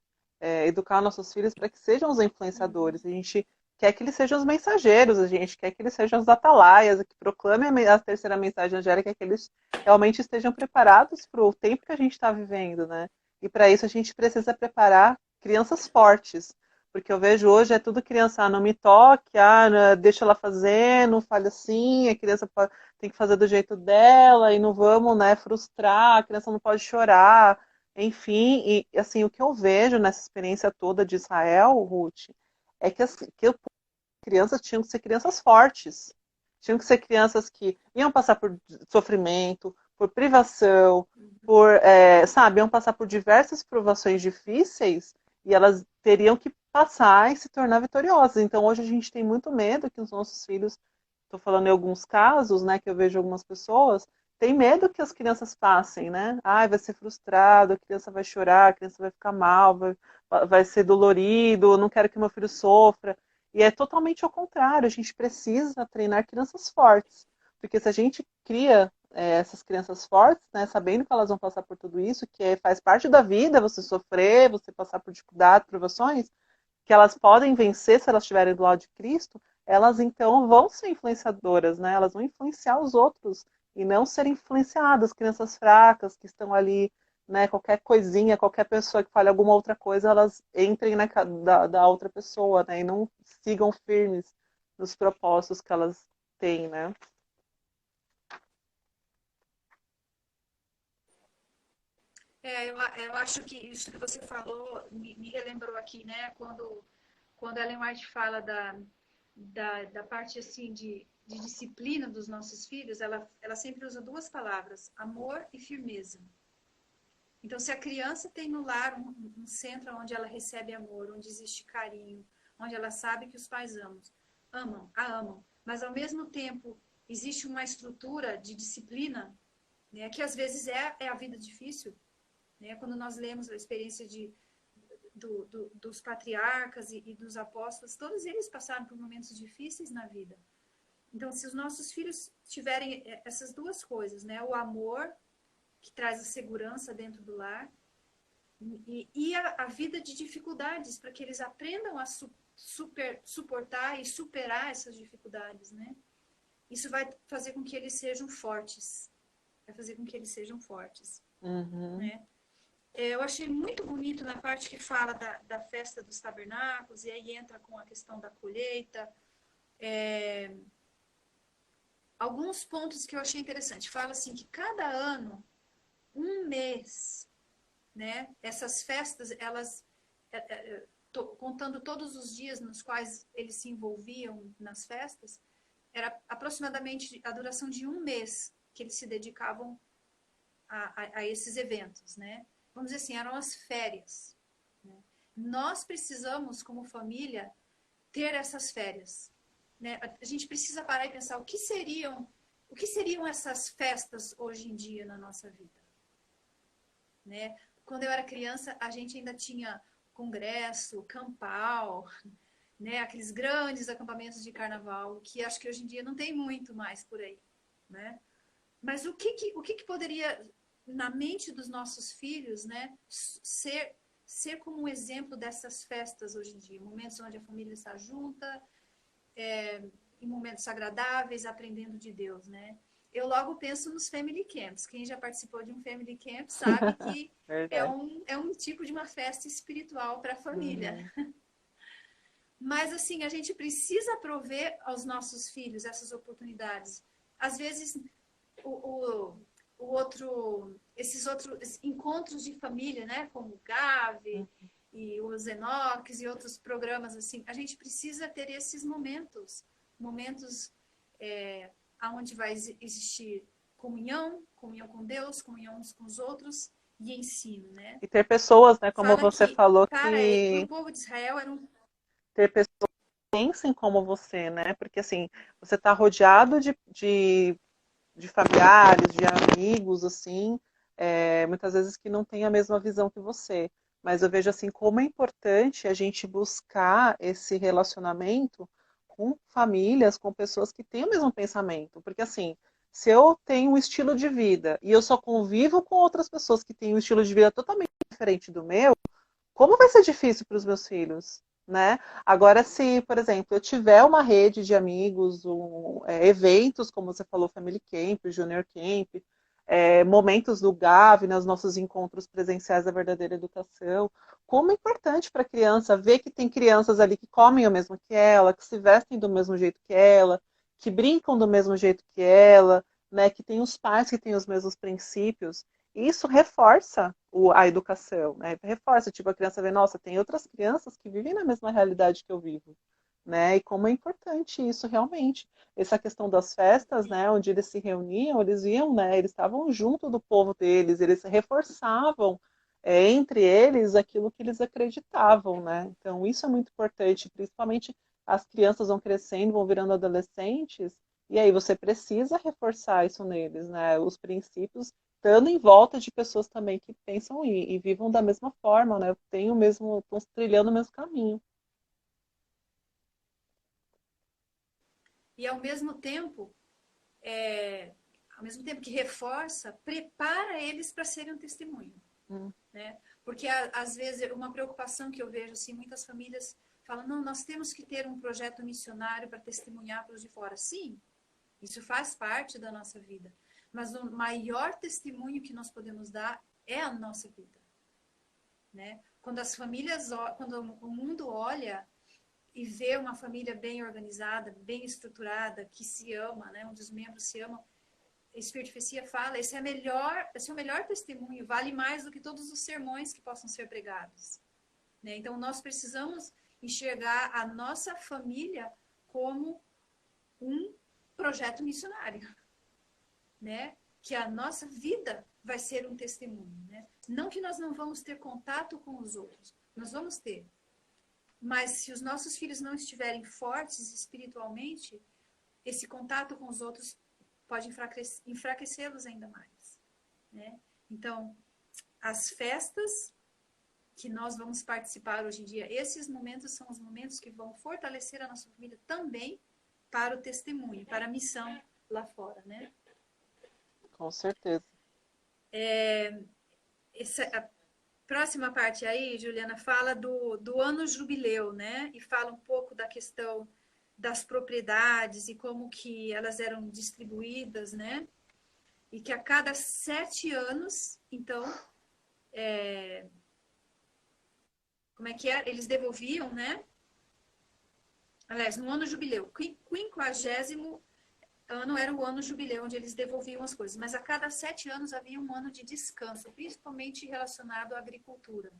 educar nossos filhos para que sejam os influenciadores. A gente quer que eles sejam os mensageiros, a gente quer que eles sejam os atalaias, que proclamem a terceira mensagem angélica, que eles realmente estejam preparados para o tempo que a gente está vivendo, né? E para isso a gente precisa preparar crianças fortes. Porque eu vejo hoje é tudo criança, não me toque, deixa ela fazer, não fale assim, a criança tem que fazer do jeito dela e não vamos, né, frustrar, a criança não pode chorar, enfim, e assim, o que eu vejo nessa experiência toda de Israel, Ruth, é que as crianças tinham que ser crianças fortes, tinham que ser crianças que iam passar por sofrimento, por privação, sabe, iam passar por diversas provações difíceis e elas teriam que passar e se tornar vitoriosas. Então hoje a gente tem muito medo que os nossos filhos, estou falando em alguns casos, né, que eu vejo algumas pessoas, tem medo que as crianças passem, né? Ai, vai ser frustrado, a criança vai chorar, a criança vai ficar mal, vai ser dolorido, eu não quero que meu filho sofra. E é totalmente ao contrário, a gente precisa treinar crianças fortes, porque se a gente cria essas crianças fortes, né, sabendo que elas vão passar por tudo isso, que faz parte da vida, você sofrer, você passar por dificuldades, provações, que elas podem vencer se elas estiverem do lado de Cristo, elas então vão ser influenciadoras, né? Elas vão influenciar os outros e não ser influenciadas, crianças fracas que estão ali, né? Qualquer coisinha, qualquer pessoa que fale alguma outra coisa, elas entrem da outra pessoa, né? E não sigam firmes nos propósitos que elas têm, né? Eu acho que isso que você falou me relembrou aqui, né? Quando a Ellen White fala da parte assim de disciplina dos nossos filhos, ela sempre usa duas palavras, amor e firmeza. Então, se a criança tem no lar um centro onde ela recebe amor, onde existe carinho, onde ela sabe que os pais a amam, mas ao mesmo tempo existe uma estrutura de disciplina, né, que às vezes é a vida difícil, né? Quando nós lemos a experiência dos patriarcas e dos apóstolos, todos eles passaram por momentos difíceis na vida. Então, se os nossos filhos tiverem essas duas coisas, né, o amor que traz a segurança dentro do lar e a vida de dificuldades, para que eles aprendam a suportar e superar essas dificuldades, né? Isso vai fazer com que eles sejam fortes. Vai fazer com que eles sejam fortes, Uhum. né? Eu achei muito bonito na parte que fala da festa dos tabernáculos, e aí entra com a questão da colheita. Alguns pontos que eu achei interessante. Fala assim que cada ano, um mês, né? Essas festas, elas, contando todos os dias nos quais eles se envolviam nas festas, era aproximadamente a duração de um mês que eles se dedicavam a esses eventos, né? Vamos dizer assim, eram as férias. Né? Nós precisamos, como família, ter essas férias. Né? A gente precisa parar e pensar o que seriam essas festas hoje em dia na nossa vida. Né? Quando eu era criança, a gente ainda tinha congresso, campal, né? Aqueles grandes acampamentos de carnaval, que acho que hoje em dia não tem muito mais por aí. Né? Mas o que poderia, na mente dos nossos filhos, né, ser como um exemplo dessas festas hoje em dia? Momentos onde a família está junta, em momentos agradáveis, aprendendo de Deus, né? Eu logo penso nos family camps. Quem já participou de um family camp sabe que Verdade. é um tipo de uma festa espiritual para a família. Uhum. Mas, assim, a gente precisa prover aos nossos filhos essas oportunidades. Às vezes, o, esses outros encontros de família, né? Como o GAV e os Enoques e outros programas, assim, a gente precisa ter esses momentos onde vai existir comunhão com Deus, comunhão uns com os outros e ensino, né? E ter pessoas, né, como Fala você que, falou, cara, para o que povo de Israel era um. ter pessoas que pensem como você, né? Porque assim, você está rodeado de familiares, de amigos, assim, muitas vezes que não têm a mesma visão que você. Mas eu vejo assim como é importante a gente buscar esse relacionamento com famílias, com pessoas que têm o mesmo pensamento. Porque assim, se eu tenho um estilo de vida e eu só convivo com outras pessoas que têm um estilo de vida totalmente diferente do meu, como vai ser difícil para os meus filhos, né? Agora, se, por exemplo, eu tiver uma rede de amigos, eventos, como você falou, Family Camp, Junior Camp, momentos do GAV, nos nossos encontros presenciais da verdadeira educação, como é importante para a criança ver que tem crianças ali que comem o mesmo que ela, que se vestem do mesmo jeito que ela, que brincam do mesmo jeito que ela, né? Que tem os pais que têm os mesmos princípios. Isso reforça a educação, né? Reforça, tipo, a criança vê, nossa, tem outras crianças que vivem na mesma realidade que eu vivo, né? E como é importante isso realmente. Essa questão das festas, né, onde eles se reuniam, eles iam, né, eles estavam junto do povo deles, eles reforçavam entre eles aquilo que eles acreditavam, né? Então isso é muito importante, principalmente as crianças vão crescendo, vão virando adolescentes, e aí você precisa reforçar isso neles, né? Os princípios estando em volta de pessoas também que pensam e vivam da mesma forma, né? Tem o mesmo, estão trilhando o mesmo caminho. e ao mesmo tempo que reforça, prepara eles para serem um testemunho, né? Porque às vezes uma preocupação que eu vejo assim, muitas famílias falam, não, nós temos que ter um projeto missionário para testemunhar para os de fora. Sim, isso faz parte da nossa vida, mas o maior testemunho que nós podemos dar é a nossa vida, né? Quando as famílias, quando o mundo olha e vê uma família bem organizada, bem estruturada, que se ama, né? Onde os membros se amam, a Espírito de Profecia fala, esse é o melhor testemunho, vale mais do que todos os sermões que possam ser pregados, né? Então nós precisamos enxergar a nossa família como um projeto missionário, né? Que a nossa vida vai ser um testemunho, né? Não que nós não vamos ter contato com os outros, nós vamos ter. Mas se os nossos filhos não estiverem fortes espiritualmente, esse contato com os outros pode enfraquecê-los ainda mais, né? Então, as festas que nós vamos participar hoje em dia, esses momentos são os momentos que vão fortalecer a nossa família também para o testemunho, para a missão lá fora, né? Com certeza. A próxima parte aí, Juliana, fala do ano jubileu, né? E fala um pouco da questão das propriedades e como que elas eram distribuídas, né? E que a cada 7 anos, então, como é que é? Eles devolviam, né? Aliás, no ano jubileu, 50º ano era o ano jubileu, onde eles devolviam as coisas. Mas a cada 7 anos havia um ano de descanso, principalmente relacionado à agricultura,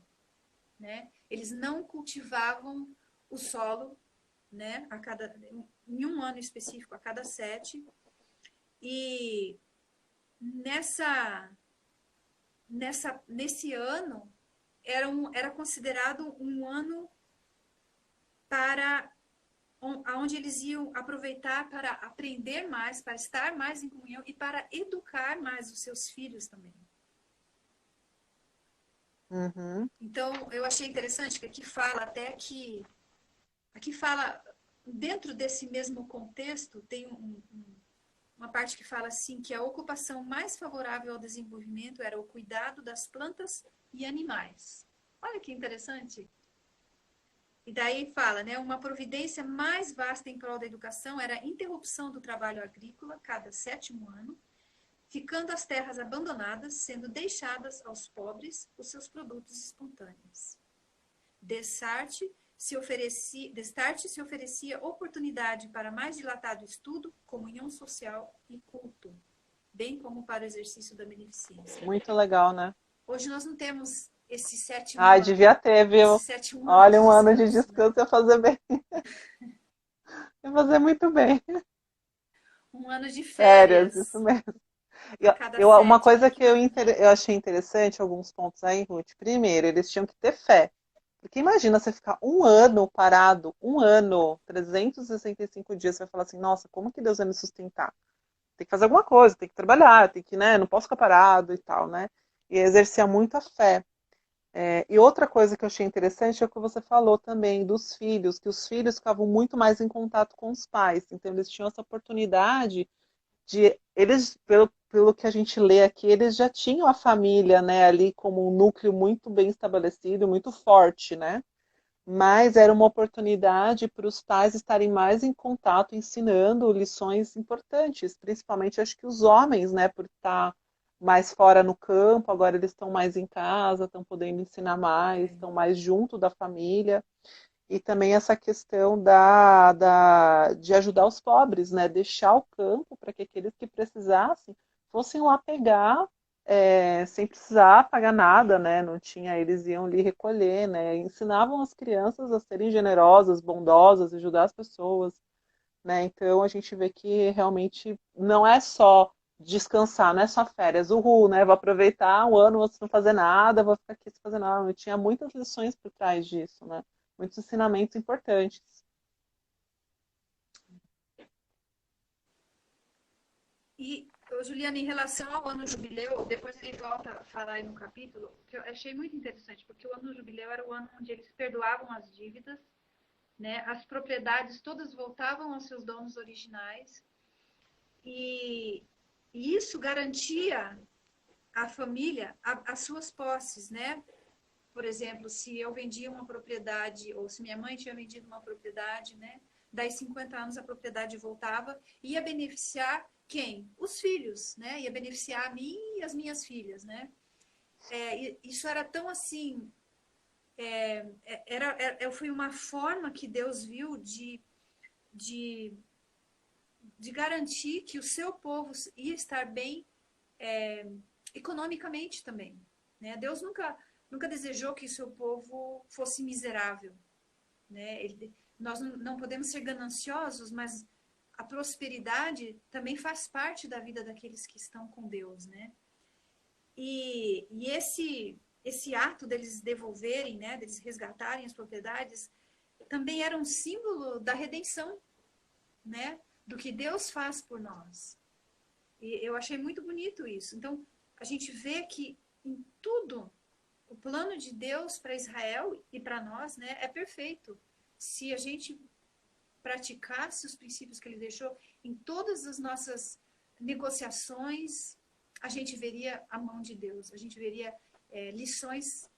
né? Eles não cultivavam o solo, né? Em um ano específico, a cada 7. E nesse ano era considerado um ano para onde eles iam aproveitar para aprender mais, para estar mais em comunhão e para educar mais os seus filhos também. Uhum. Então, eu achei interessante que aqui fala, dentro desse mesmo contexto, tem uma parte que fala assim, que a ocupação mais favorável ao desenvolvimento era o cuidado das plantas e animais. Olha que interessante. E daí fala, né, uma providência mais vasta em prol da educação era a interrupção do trabalho agrícola cada 7º ano, ficando as terras abandonadas, sendo deixadas aos pobres os seus produtos espontâneos. Destarte se oferecia oportunidade para mais dilatado estudo, comunhão social e culto, bem como para o exercício da beneficência. Muito legal, né? Hoje nós não temos esse 7º Ai, ano. devia ter, viu? Esse 7º ano Olha, de um ano de descanso, né? descanso ia fazer bem. Ia fazer muito bem. Um ano de Férias, isso férias mesmo. a cada Uma 7, coisa olha que que eu, bacana. eu achei interessante, alguns pontos aí, Ruth. Primeiro, eles tinham que ter fé. Porque imagina você ficar um ano parado, um ano, 365 dias, você vai falar assim, nossa, como que Deus vai me sustentar? Tem que fazer alguma coisa, tem que trabalhar, tem que, né, não posso ficar parado e tal, né? E exercia muita fé. E outra coisa que eu achei interessante é o que você falou também dos filhos, que os filhos ficavam muito mais em contato com os pais. Então, eles tinham essa oportunidade de eles, pelo que a gente lê aqui, eles já tinham a família, né, ali como um núcleo muito bem estabelecido, muito forte, né? Mas era uma oportunidade para os pais estarem mais em contato, ensinando lições importantes, principalmente acho que os homens, né, por estar mais fora no campo, agora eles estão mais em casa, estão podendo ensinar mais, estão mais junto da família. E também essa questão de ajudar os pobres, né? Deixar o campo para que aqueles que precisassem fossem lá pegar, sem precisar pagar nada, né? Não tinha, eles iam ali recolher, né? Ensinavam as crianças a serem generosas, bondosas, ajudar as pessoas, né? Então a gente vê que realmente não é só descansar, não é só férias, uhul, né? Vou aproveitar um ano sem fazer nada, vou ficar aqui sem fazer nada. Eu tinha muitas lições por trás disso, né? Muitos ensinamentos importantes. E, Juliana, em relação ao ano jubileu, depois ele volta a falar aí no capítulo, que eu achei muito interessante, porque o ano jubileu era o ano onde eles perdoavam as dívidas né? As propriedades todas voltavam aos seus donos originais e isso garantia à família as suas posses, né? Por exemplo, se eu vendia uma propriedade, ou se minha mãe tinha vendido uma propriedade, né? Daí 50 anos a propriedade voltava, ia beneficiar quem? Os filhos, né? Ia beneficiar a mim e as minhas filhas, né? Isso era tão assim, foi uma forma que Deus viu de, de garantir que o seu povo ia estar bem economicamente também, né? Deus nunca desejou que o seu povo fosse miserável, né? Nós não podemos ser gananciosos, mas a prosperidade também faz parte da vida daqueles que estão com Deus, né? E esse ato deles devolverem, né, deles resgatarem as propriedades, também era um símbolo da redenção, né? Do que Deus faz por nós. E eu achei muito bonito isso. Então, a gente vê que em tudo o plano de Deus para Israel e para nós, né, é perfeito. Se a gente praticasse os princípios que ele deixou em todas as nossas negociações, a gente veria a mão de Deus, a gente veria lições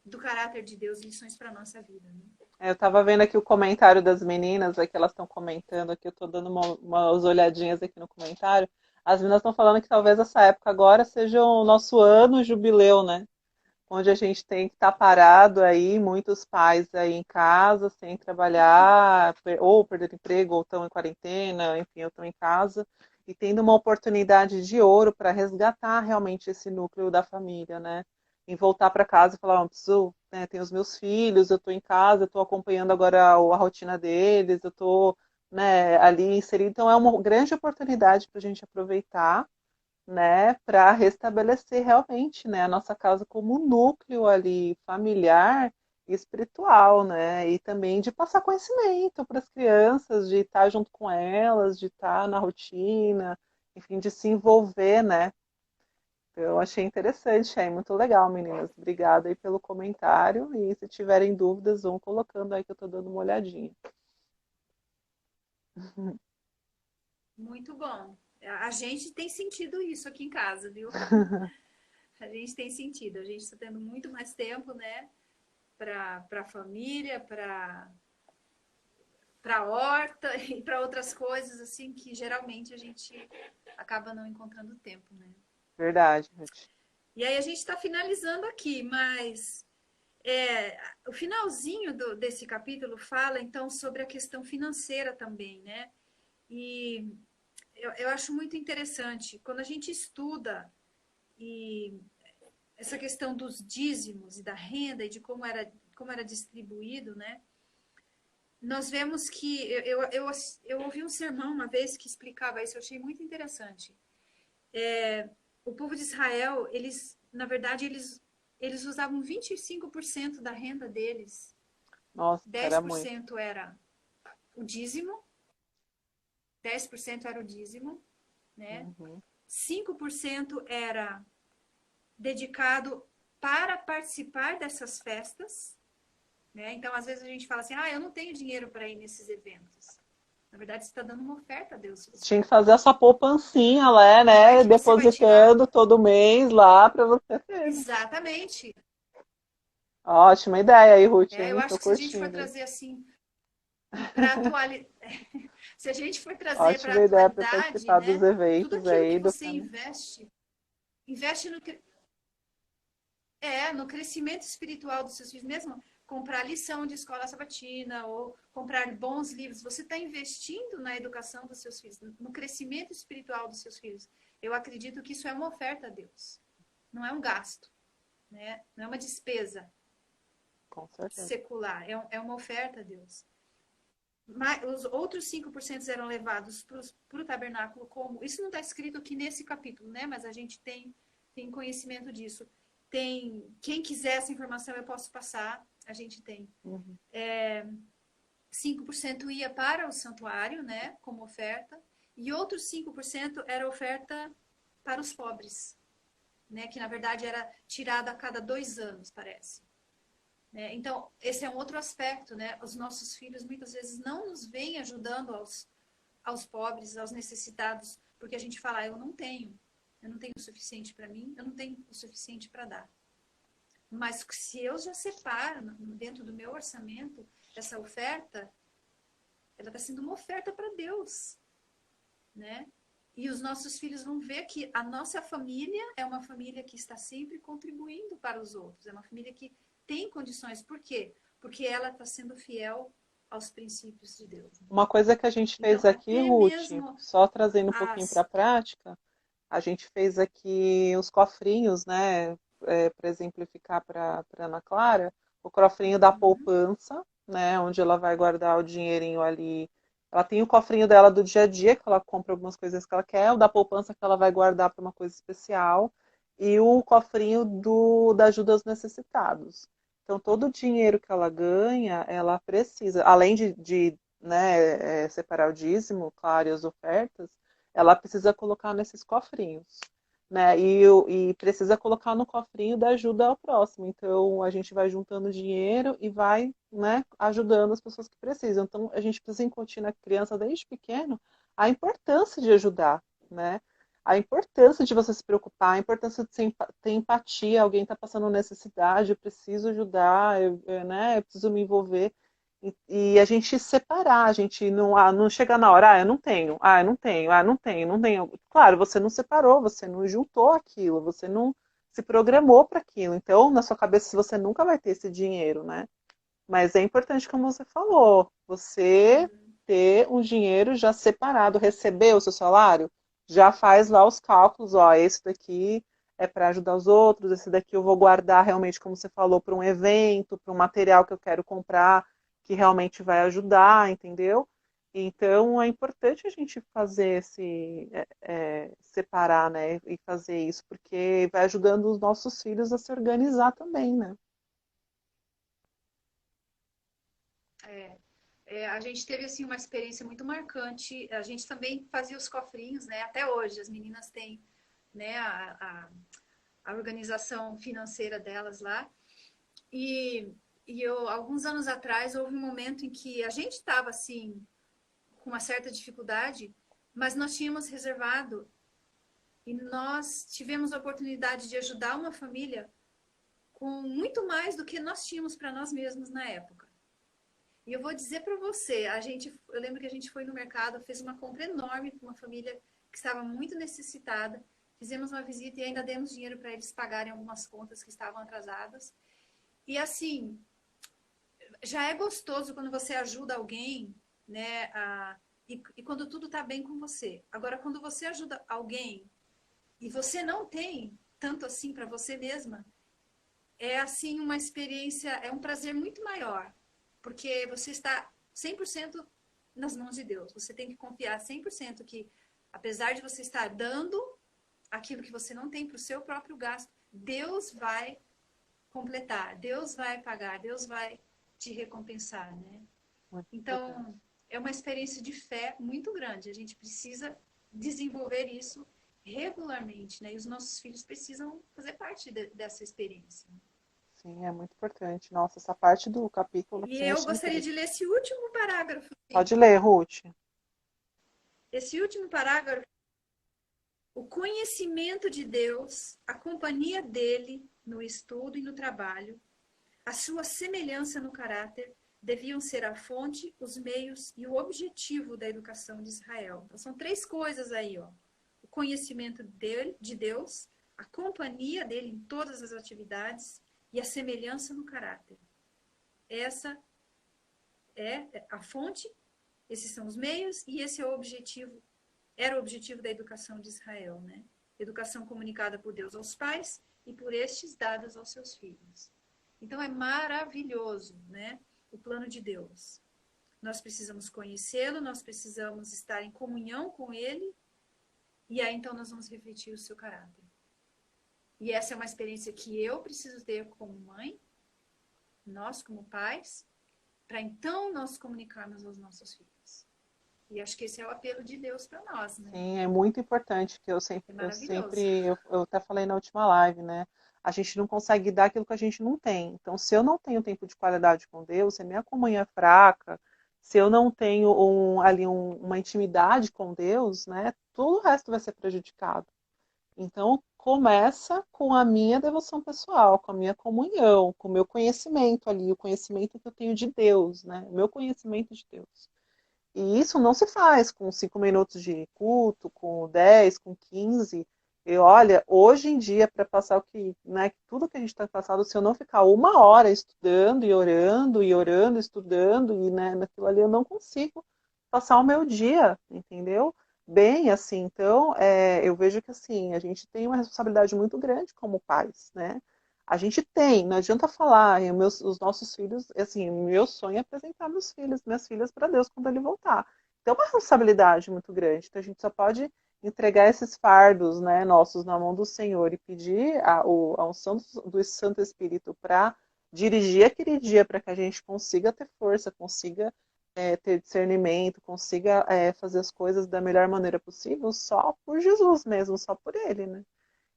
do caráter de Deus, lições para a nossa vida. Né? Eu estava vendo aqui o comentário das meninas, que elas estão comentando aqui, eu estou dando umas olhadinhas aqui no comentário. As meninas estão falando que talvez essa época agora seja o nosso ano jubileu, né? Onde a gente tem que estar parado aí, muitos pais aí em casa, sem trabalhar, ou perder emprego, ou estão em quarentena, enfim, ou estão em casa, e tendo uma oportunidade de ouro para resgatar realmente esse núcleo da família, né? Em voltar para casa e falar, preciso, né, tenho os meus filhos, eu estou em casa, eu estou acompanhando agora a rotina deles, eu estou, né, ali inserido. Então é uma grande oportunidade para a gente aproveitar, né, para restabelecer realmente, né, a nossa casa como um núcleo ali familiar e espiritual, né, e também de passar conhecimento para as crianças, de estar junto com elas, de estar na rotina, enfim, de se envolver, né. Eu achei interessante aí, muito legal, meninas. Obrigada aí pelo comentário e se tiverem dúvidas, vão colocando aí que eu estou dando uma olhadinha. Muito bom. A gente tem sentido isso aqui em casa, viu? A gente tem sentido. A gente está tendo muito mais tempo, né? Para a família, para a horta e para outras coisas, assim, que geralmente a gente acaba não encontrando tempo, né? Verdade, Ruth. E aí a gente está finalizando aqui, mas o finalzinho desse capítulo fala, então, sobre a questão financeira também, né? E eu acho muito interessante, quando a gente estuda e essa questão dos dízimos e da renda e de como era distribuído, né? Nós vemos que eu ouvi um sermão uma vez que explicava isso, eu achei muito interessante. O povo de Israel, na verdade, eles usavam 25% da renda deles. Nossa, dez era por muito. cento era o dízimo, 10% era o dízimo, né? Uhum. 5% era dedicado para participar dessas festas, né? Então, às vezes a gente fala assim, eu não tenho dinheiro para ir nesses eventos. Na verdade, você está dando uma oferta a Deus. Tinha que fazer essa poupancinha lá, Não é né? que você vai tirar. Depositando todo mês lá para você ter. Exatamente. Ótima ideia aí, Ruth, Eu hein? Tô acho que se a gente for curtindo. trazer assim para atualidade, se a gente for trazer para a Ótima ideia para atualidade, participar dos né? Tudo eventos aquilo que aí do você canal. investe no crescimento espiritual dos seus filhos, mesmo comprar lição de escola sabatina ou comprar bons livros, você está investindo na educação dos seus filhos, no crescimento espiritual dos seus filhos. Eu acredito que isso é uma oferta a Deus, não é um gasto, né? Não é uma despesa Com certeza. secular, é uma oferta a Deus. Mas os outros 5% eram levados para o tabernáculo como. Isso não está escrito aqui nesse capítulo, né? Mas a gente tem conhecimento disso. Quem quiser essa informação, eu posso passar. A gente tem. Uhum. 5% ia para o santuário, né? Como oferta. E outros 5% era oferta para os pobres, né? Que na verdade era tirada a cada 2 anos, parece. né? Então, esse é um outro aspecto, né? Os nossos filhos muitas vezes não nos veem ajudando aos pobres, aos necessitados, porque a gente fala, eu não tenho o suficiente para mim, eu não tenho o suficiente para dar. Mas se eu já separo dentro do meu orçamento essa oferta, ela está sendo uma oferta para Deus, né? E os nossos filhos vão ver que a nossa família é uma família que está sempre contribuindo para os outros, é uma família que tem condições. Por quê? Porque ela está sendo fiel aos princípios de Deus. Uma coisa que a gente fez Então, aqui, até Ruth, mesmo só trazendo um pouquinho para a as. prática, a gente fez aqui os cofrinhos, né, para exemplificar para Ana Clara, o cofrinho da Uhum, poupança, né, onde ela vai guardar o dinheirinho ali. Ela tem o cofrinho dela do dia a dia, que ela compra algumas coisas que ela quer, o da poupança que ela vai guardar para uma coisa especial, e o cofrinho da ajuda aos necessitados. Então, todo o dinheiro que ela ganha, ela precisa, além de né, separar o dízimo, claro, e as ofertas, ela precisa colocar nesses cofrinhos, né? E precisa colocar no cofrinho da ajuda ao próximo. Então a gente vai juntando dinheiro e vai, né, ajudando as pessoas que precisam. Então a gente precisa incutir na criança desde pequeno a importância de ajudar, né? A importância de você se preocupar, a importância de ter empatia, alguém está passando necessidade, eu preciso ajudar, né, eu preciso me envolver. E a gente separar, a gente não chegar na hora, eu não tenho, eu não tenho, não tenho, não tenho. Claro, você não separou, você não juntou aquilo, você não se programou para aquilo. Então, na sua cabeça, você nunca vai ter esse dinheiro, né? Mas é importante, como você falou, você uhum. ter um dinheiro já separado, receber o seu salário, já faz lá os cálculos, ó, esse daqui é para ajudar os outros, esse daqui eu vou guardar realmente, como você falou, para um evento, para um material que eu quero comprar, que realmente vai ajudar, entendeu? Então é importante a gente fazer separar, né, e fazer isso, porque vai ajudando os nossos filhos a se organizar também, né? É, a gente teve assim uma experiência muito marcante. A gente também fazia os cofrinhos, né? Até hoje as meninas têm, né, a organização financeira delas lá. E, alguns anos atrás, houve um momento em que a gente estava assim com uma certa dificuldade, mas nós tínhamos reservado e nós tivemos a oportunidade de ajudar uma família com muito mais do que nós tínhamos para nós mesmos na época. E eu vou dizer para você, eu lembro que a gente foi no mercado, fez uma compra enorme para uma família que estava muito necessitada. Fizemos uma visita e ainda demos dinheiro para eles pagarem algumas contas que estavam atrasadas. E assim, já é gostoso quando você ajuda alguém, né? E quando tudo está bem com você. Agora, quando você ajuda alguém e você não tem tanto assim para você mesma, é assim uma experiência, é um prazer muito maior, porque você está 100% nas mãos de Deus. Você tem que confiar 100% que, apesar de você estar dando aquilo que você não tem para o seu próprio gasto, Deus vai completar, Deus vai pagar, Deus vai te recompensar, né? Muito importante. Então, é uma experiência de fé muito grande. A gente precisa desenvolver isso regularmente, né? E os nossos filhos precisam fazer parte dessa experiência. Sim, é muito importante. Nossa, essa parte do capítulo E aqui eu eu achei gostaria incrível. de ler esse último parágrafo. Pode ler, Ruth. Esse último parágrafo, o conhecimento de Deus, a companhia dele no estudo e no trabalho, a sua semelhança no caráter, deviam ser a fonte, os meios e o objetivo da educação de Israel. Então, são três coisas aí, ó. O conhecimento dele, de Deus, a companhia dele em todas as atividades e a semelhança no caráter. Essa é a fonte, esses são os meios e esse é o objetivo, era o objetivo da educação de Israel, né? Educação comunicada por Deus aos pais e por estes dados aos seus filhos. Então é maravilhoso, né? O plano de Deus. Nós precisamos conhecê-lo, nós precisamos estar em comunhão com ele, e aí então nós vamos refletir o seu caráter. E essa é uma experiência que eu preciso ter como mãe, nós como pais, para então nós comunicarmos aos nossos filhos. E acho que esse é o apelo de Deus para nós, né? Sim, é muito importante que É maravilhoso. eu até falei na última live, né? a gente não consegue dar aquilo que a gente não tem. Então, se eu não tenho tempo de qualidade com Deus, se a minha comunhão é fraca, se eu não tenho uma intimidade com Deus, né, tudo o resto vai ser prejudicado. Então, começa com a minha devoção pessoal, com a minha comunhão, com o meu conhecimento ali, o conhecimento que eu tenho de Deus, né? O meu conhecimento de Deus. E isso não se faz com 5 minutos de culto, com 10, com 15. E olha, hoje em dia, para passar o que, né, tudo que a gente está passando, se eu não ficar 1 hora estudando e orando, estudando, e né, naquilo ali eu não consigo passar o meu dia, entendeu? Bem, assim, então, eu vejo que assim, a gente tem uma responsabilidade muito grande como pais, né? A gente tem, não adianta falar, os nossos filhos, assim, meu sonho é apresentar meus filhos, minhas filhas para Deus quando ele voltar. Então, é uma responsabilidade muito grande. Então, a gente só pode entregar esses fardos, né, nossos na mão do Senhor e pedir a unção do Santo Espírito para dirigir aquele dia para que a gente consiga ter força, consiga ter discernimento, consiga fazer as coisas da melhor maneira possível, só por Jesus mesmo, só por Ele, né?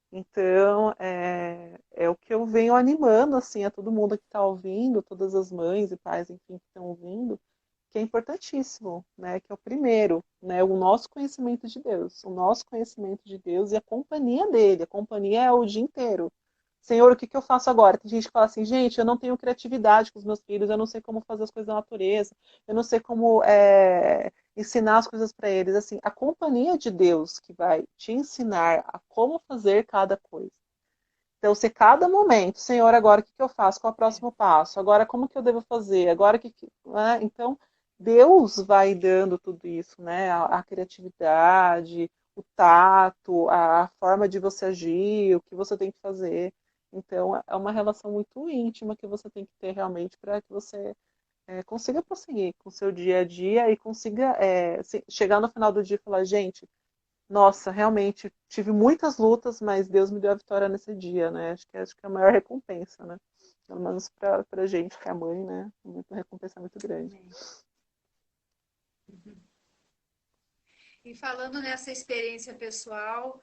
Então, é o que eu venho animando, assim, a todo mundo que está ouvindo, todas as mães e pais, enfim, que estão ouvindo, que é importantíssimo, né? Que é o primeiro, né? O nosso conhecimento de Deus, o nosso conhecimento de Deus e a companhia dele. A companhia é o dia inteiro. Senhor, o que que eu faço agora? Tem gente que fala assim, gente, eu não tenho criatividade com os meus filhos, eu não sei como fazer as coisas da natureza, eu não sei como ensinar as coisas para eles. Assim, a companhia de Deus que vai te ensinar a como fazer cada coisa. Então, se cada momento, Senhor, agora o que que eu faço? Qual é o próximo passo? Agora, como que eu devo fazer? Agora, né? Então, Deus vai dando tudo isso, né? A criatividade, o tato, a forma de você agir, o que você tem que fazer. Então, é uma relação muito íntima que você tem que ter realmente para que você consiga prosseguir com o seu dia a dia e consiga chegar no final do dia e falar, gente, nossa, realmente tive muitas lutas, mas Deus me deu a vitória nesse dia, né? Acho que é a maior recompensa, né? Pelo menos pra gente, que é mãe, né? Uma recompensa muito grande. Amém. E falando nessa experiência pessoal,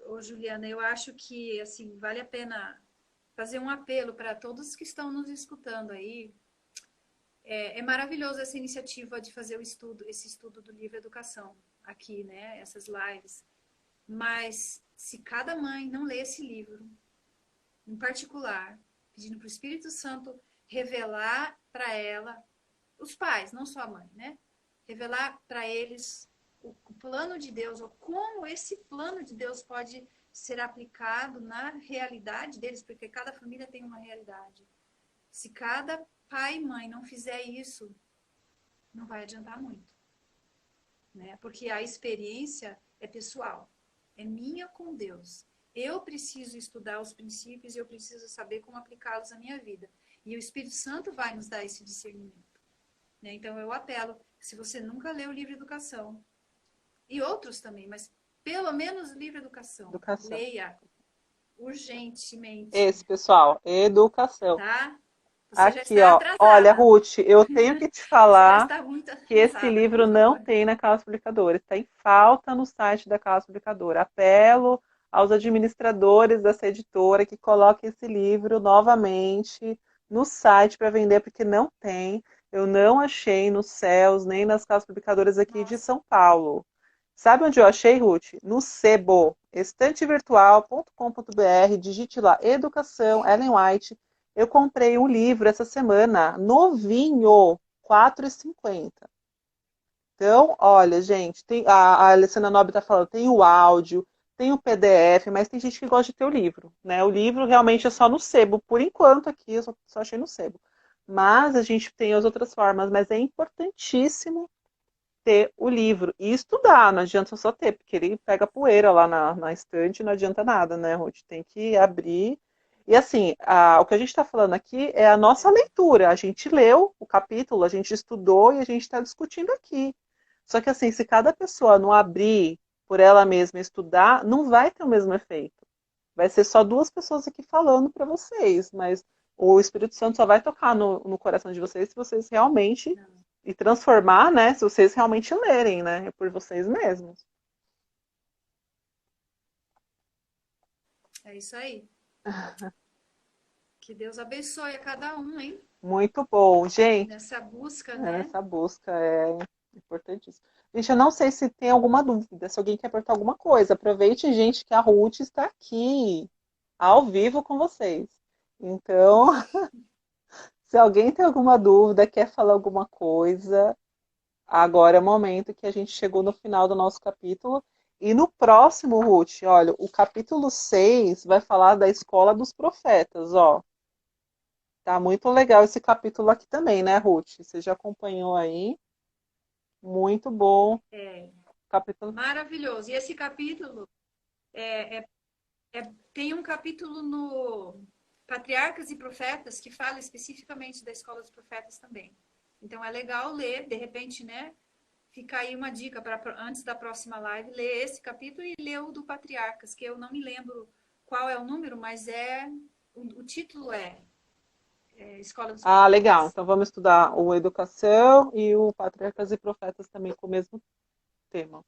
ô Juliana, eu acho que assim vale a pena fazer um apelo para todos que estão nos escutando aí. É maravilhoso essa iniciativa de fazer esse estudo do livro Educação aqui, né? Essas lives. Mas se cada mãe não lê esse livro, em particular, pedindo para o Espírito Santo revelar para ela, os pais, não só a mãe, né? Revelar para eles o plano de Deus, ou como esse plano de Deus pode ser aplicado na realidade deles, porque cada família tem uma realidade. Se cada pai e mãe não fizer isso, não vai adiantar muito, né? Porque a experiência é pessoal, é minha com Deus. Eu preciso estudar os princípios e eu preciso saber como aplicá-los à minha vida. E o Espírito Santo vai nos dar esse discernimento, né? Então eu apelo, se você nunca leu o livro Educação, e outros também, mas pelo menos o livro Educação, Educação. leia urgentemente, Esse, pessoal, educação. tá? Você já Aqui, está ó. Olha, atrasada. Ruth, eu tenho que te Você já falar está muito que esse atrasada, por livro não favor. tem na Casa Publicadora. Está em falta no site da Casa Publicadora. Apelo aos administradores dessa editora que coloquem esse livro novamente no site para vender, porque não tem. Eu não achei nos céus, nem nas casas publicadoras aqui de Nossa, São Paulo. Sabe onde eu achei, Ruth? No Sebo, estantevirtual.com.br, digite lá, Educação, Ellen White. Eu comprei um livro essa semana, novinho, R$ 4,50. Então, olha, gente, a Alessandra Nobre está falando, tem o áudio, tem o PDF, mas tem gente que gosta de ter o livro, né? O livro realmente é só no sebo, por enquanto aqui eu só achei no sebo. Mas a gente tem as outras formas, mas é importantíssimo ter o livro e estudar, não adianta só ter, porque ele pega poeira lá na estante, não adianta nada, né, Ruth? Tem que abrir. E assim, o que a gente está falando aqui é a nossa leitura. A gente leu o capítulo, a gente estudou e a gente está discutindo aqui. Só que assim, se cada pessoa não abrir por ela mesma e estudar, não vai ter o mesmo efeito. Vai ser só duas pessoas aqui falando para vocês, mas o Espírito Santo só vai tocar no coração de vocês se vocês realmente não. e transformar, né? Se vocês realmente lerem, né? Por vocês mesmos. É isso aí. Que Deus abençoe a cada um, hein? Muito bom, gente. Nessa busca, né? Nessa busca é importantíssimo. Gente, eu não sei se tem alguma dúvida, se alguém quer perguntar alguma coisa. Aproveite, gente, que a Ruth está aqui, ao vivo com vocês. Então, se alguém tem alguma dúvida, quer falar alguma coisa, agora é o momento que a gente chegou no final do nosso capítulo. E no próximo, Ruth, olha, o capítulo 6 vai falar da escola dos profetas, ó. Tá muito legal esse capítulo aqui também, né, Ruth? Você já acompanhou aí? Muito bom. É Capítulo. maravilhoso. E esse capítulo tem um capítulo no Patriarcas e Profetas que fala especificamente da escola dos profetas também. Então é legal ler, de repente, né? Fica aí uma dica para antes da próxima live, ler esse capítulo e ler o do Patriarcas, que eu não me lembro qual é o número, mas o título é Escola dos Ah, legal. Profetas. Então vamos estudar o Educação e o Patriarcas e Profetas também com o mesmo tema.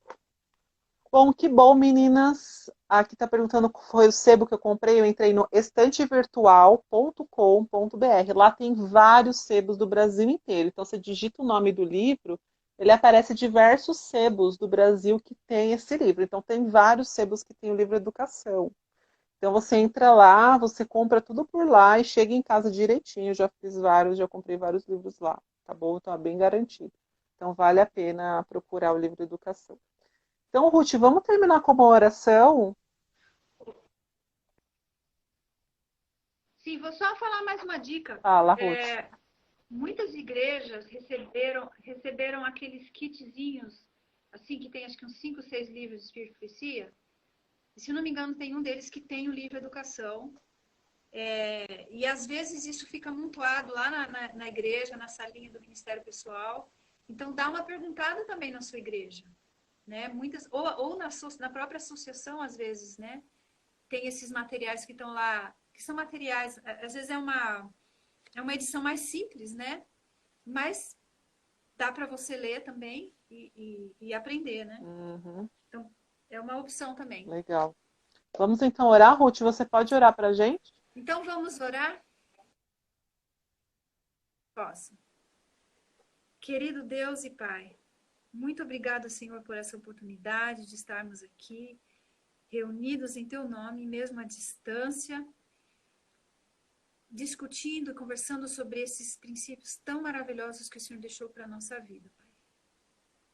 Bom, que bom, meninas. Aqui está perguntando qual foi o sebo que eu comprei. Eu entrei no estantevirtual.com.br. Lá tem vários sebos do Brasil inteiro. Então, você digita o nome do livro, ele aparece diversos sebos do Brasil que tem esse livro. Então, tem vários sebos que tem o livro Educação. Então, você entra lá, você compra tudo por lá e chega em casa direitinho. Eu já fiz vários, já comprei vários livros lá, tá bom? Então, é bem garantido. Então, vale a pena procurar o livro Educação. Então, Ruth, vamos terminar com uma oração? Sim, vou só falar mais uma dica. Fala, Ruth. Muitas igrejas receberam aqueles kitzinhos, assim, que tem acho que uns 5, 6 livros de Espírito e Profecia. E, se não me engano, tem um deles que tem o livro Educação. E às vezes isso fica amontoado lá na igreja, na salinha do Ministério Pessoal. Então, dá uma perguntada também na sua igreja. Né? Muitas, ou na própria associação, às vezes, né? Tem esses materiais que estão lá, que são materiais, às vezes é uma edição mais simples, né? Mas dá para você ler também e aprender, né? Uhum, Então, é uma opção também. legal. Vamos então orar, Ruth? Você pode orar para a gente? Então, vamos orar? Posso. Querido Deus e Pai, muito obrigado, Senhor, por essa oportunidade de estarmos aqui, reunidos em Teu nome, mesmo à distância, discutindo, conversando sobre esses princípios tão maravilhosos que o Senhor deixou para a nossa vida, Pai.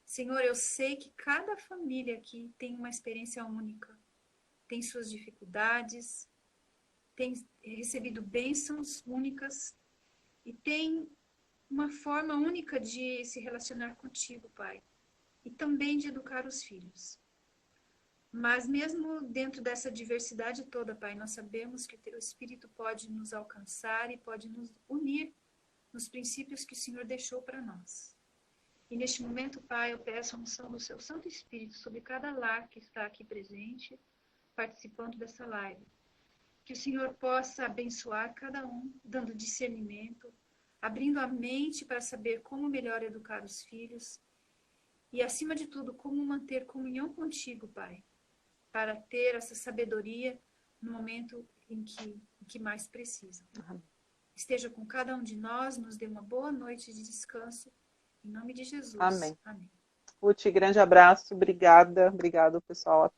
Senhor, eu sei que cada família aqui tem uma experiência única, tem suas dificuldades, tem recebido bênçãos únicas e tem uma forma única de se relacionar contigo, Pai, e também de educar os filhos. Mas mesmo dentro dessa diversidade toda, Pai, nós sabemos que o Teu Espírito pode nos alcançar e pode nos unir nos princípios que o Senhor deixou para nós. E neste momento, Pai, eu peço a unção do Seu Santo Espírito sobre cada lar que está aqui presente, participando dessa live. Que o Senhor possa abençoar cada um, dando discernimento, abrindo a mente para saber como melhor educar os filhos e, acima de tudo, como manter comunhão contigo, Pai, para ter essa sabedoria no momento em que mais precisam. Esteja com cada um de nós, nos dê uma boa noite de descanso. Em nome de Jesus. Amém. Amém. Ruth, grande abraço, obrigada. Obrigado, pessoal,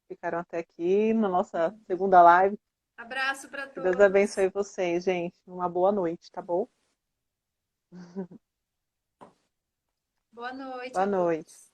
ficaram até aqui na nossa segunda live. Abraço para Que Deus todos. abençoe vocês, gente. Uma boa noite, tá bom? Boa noite Boa a noite. todos.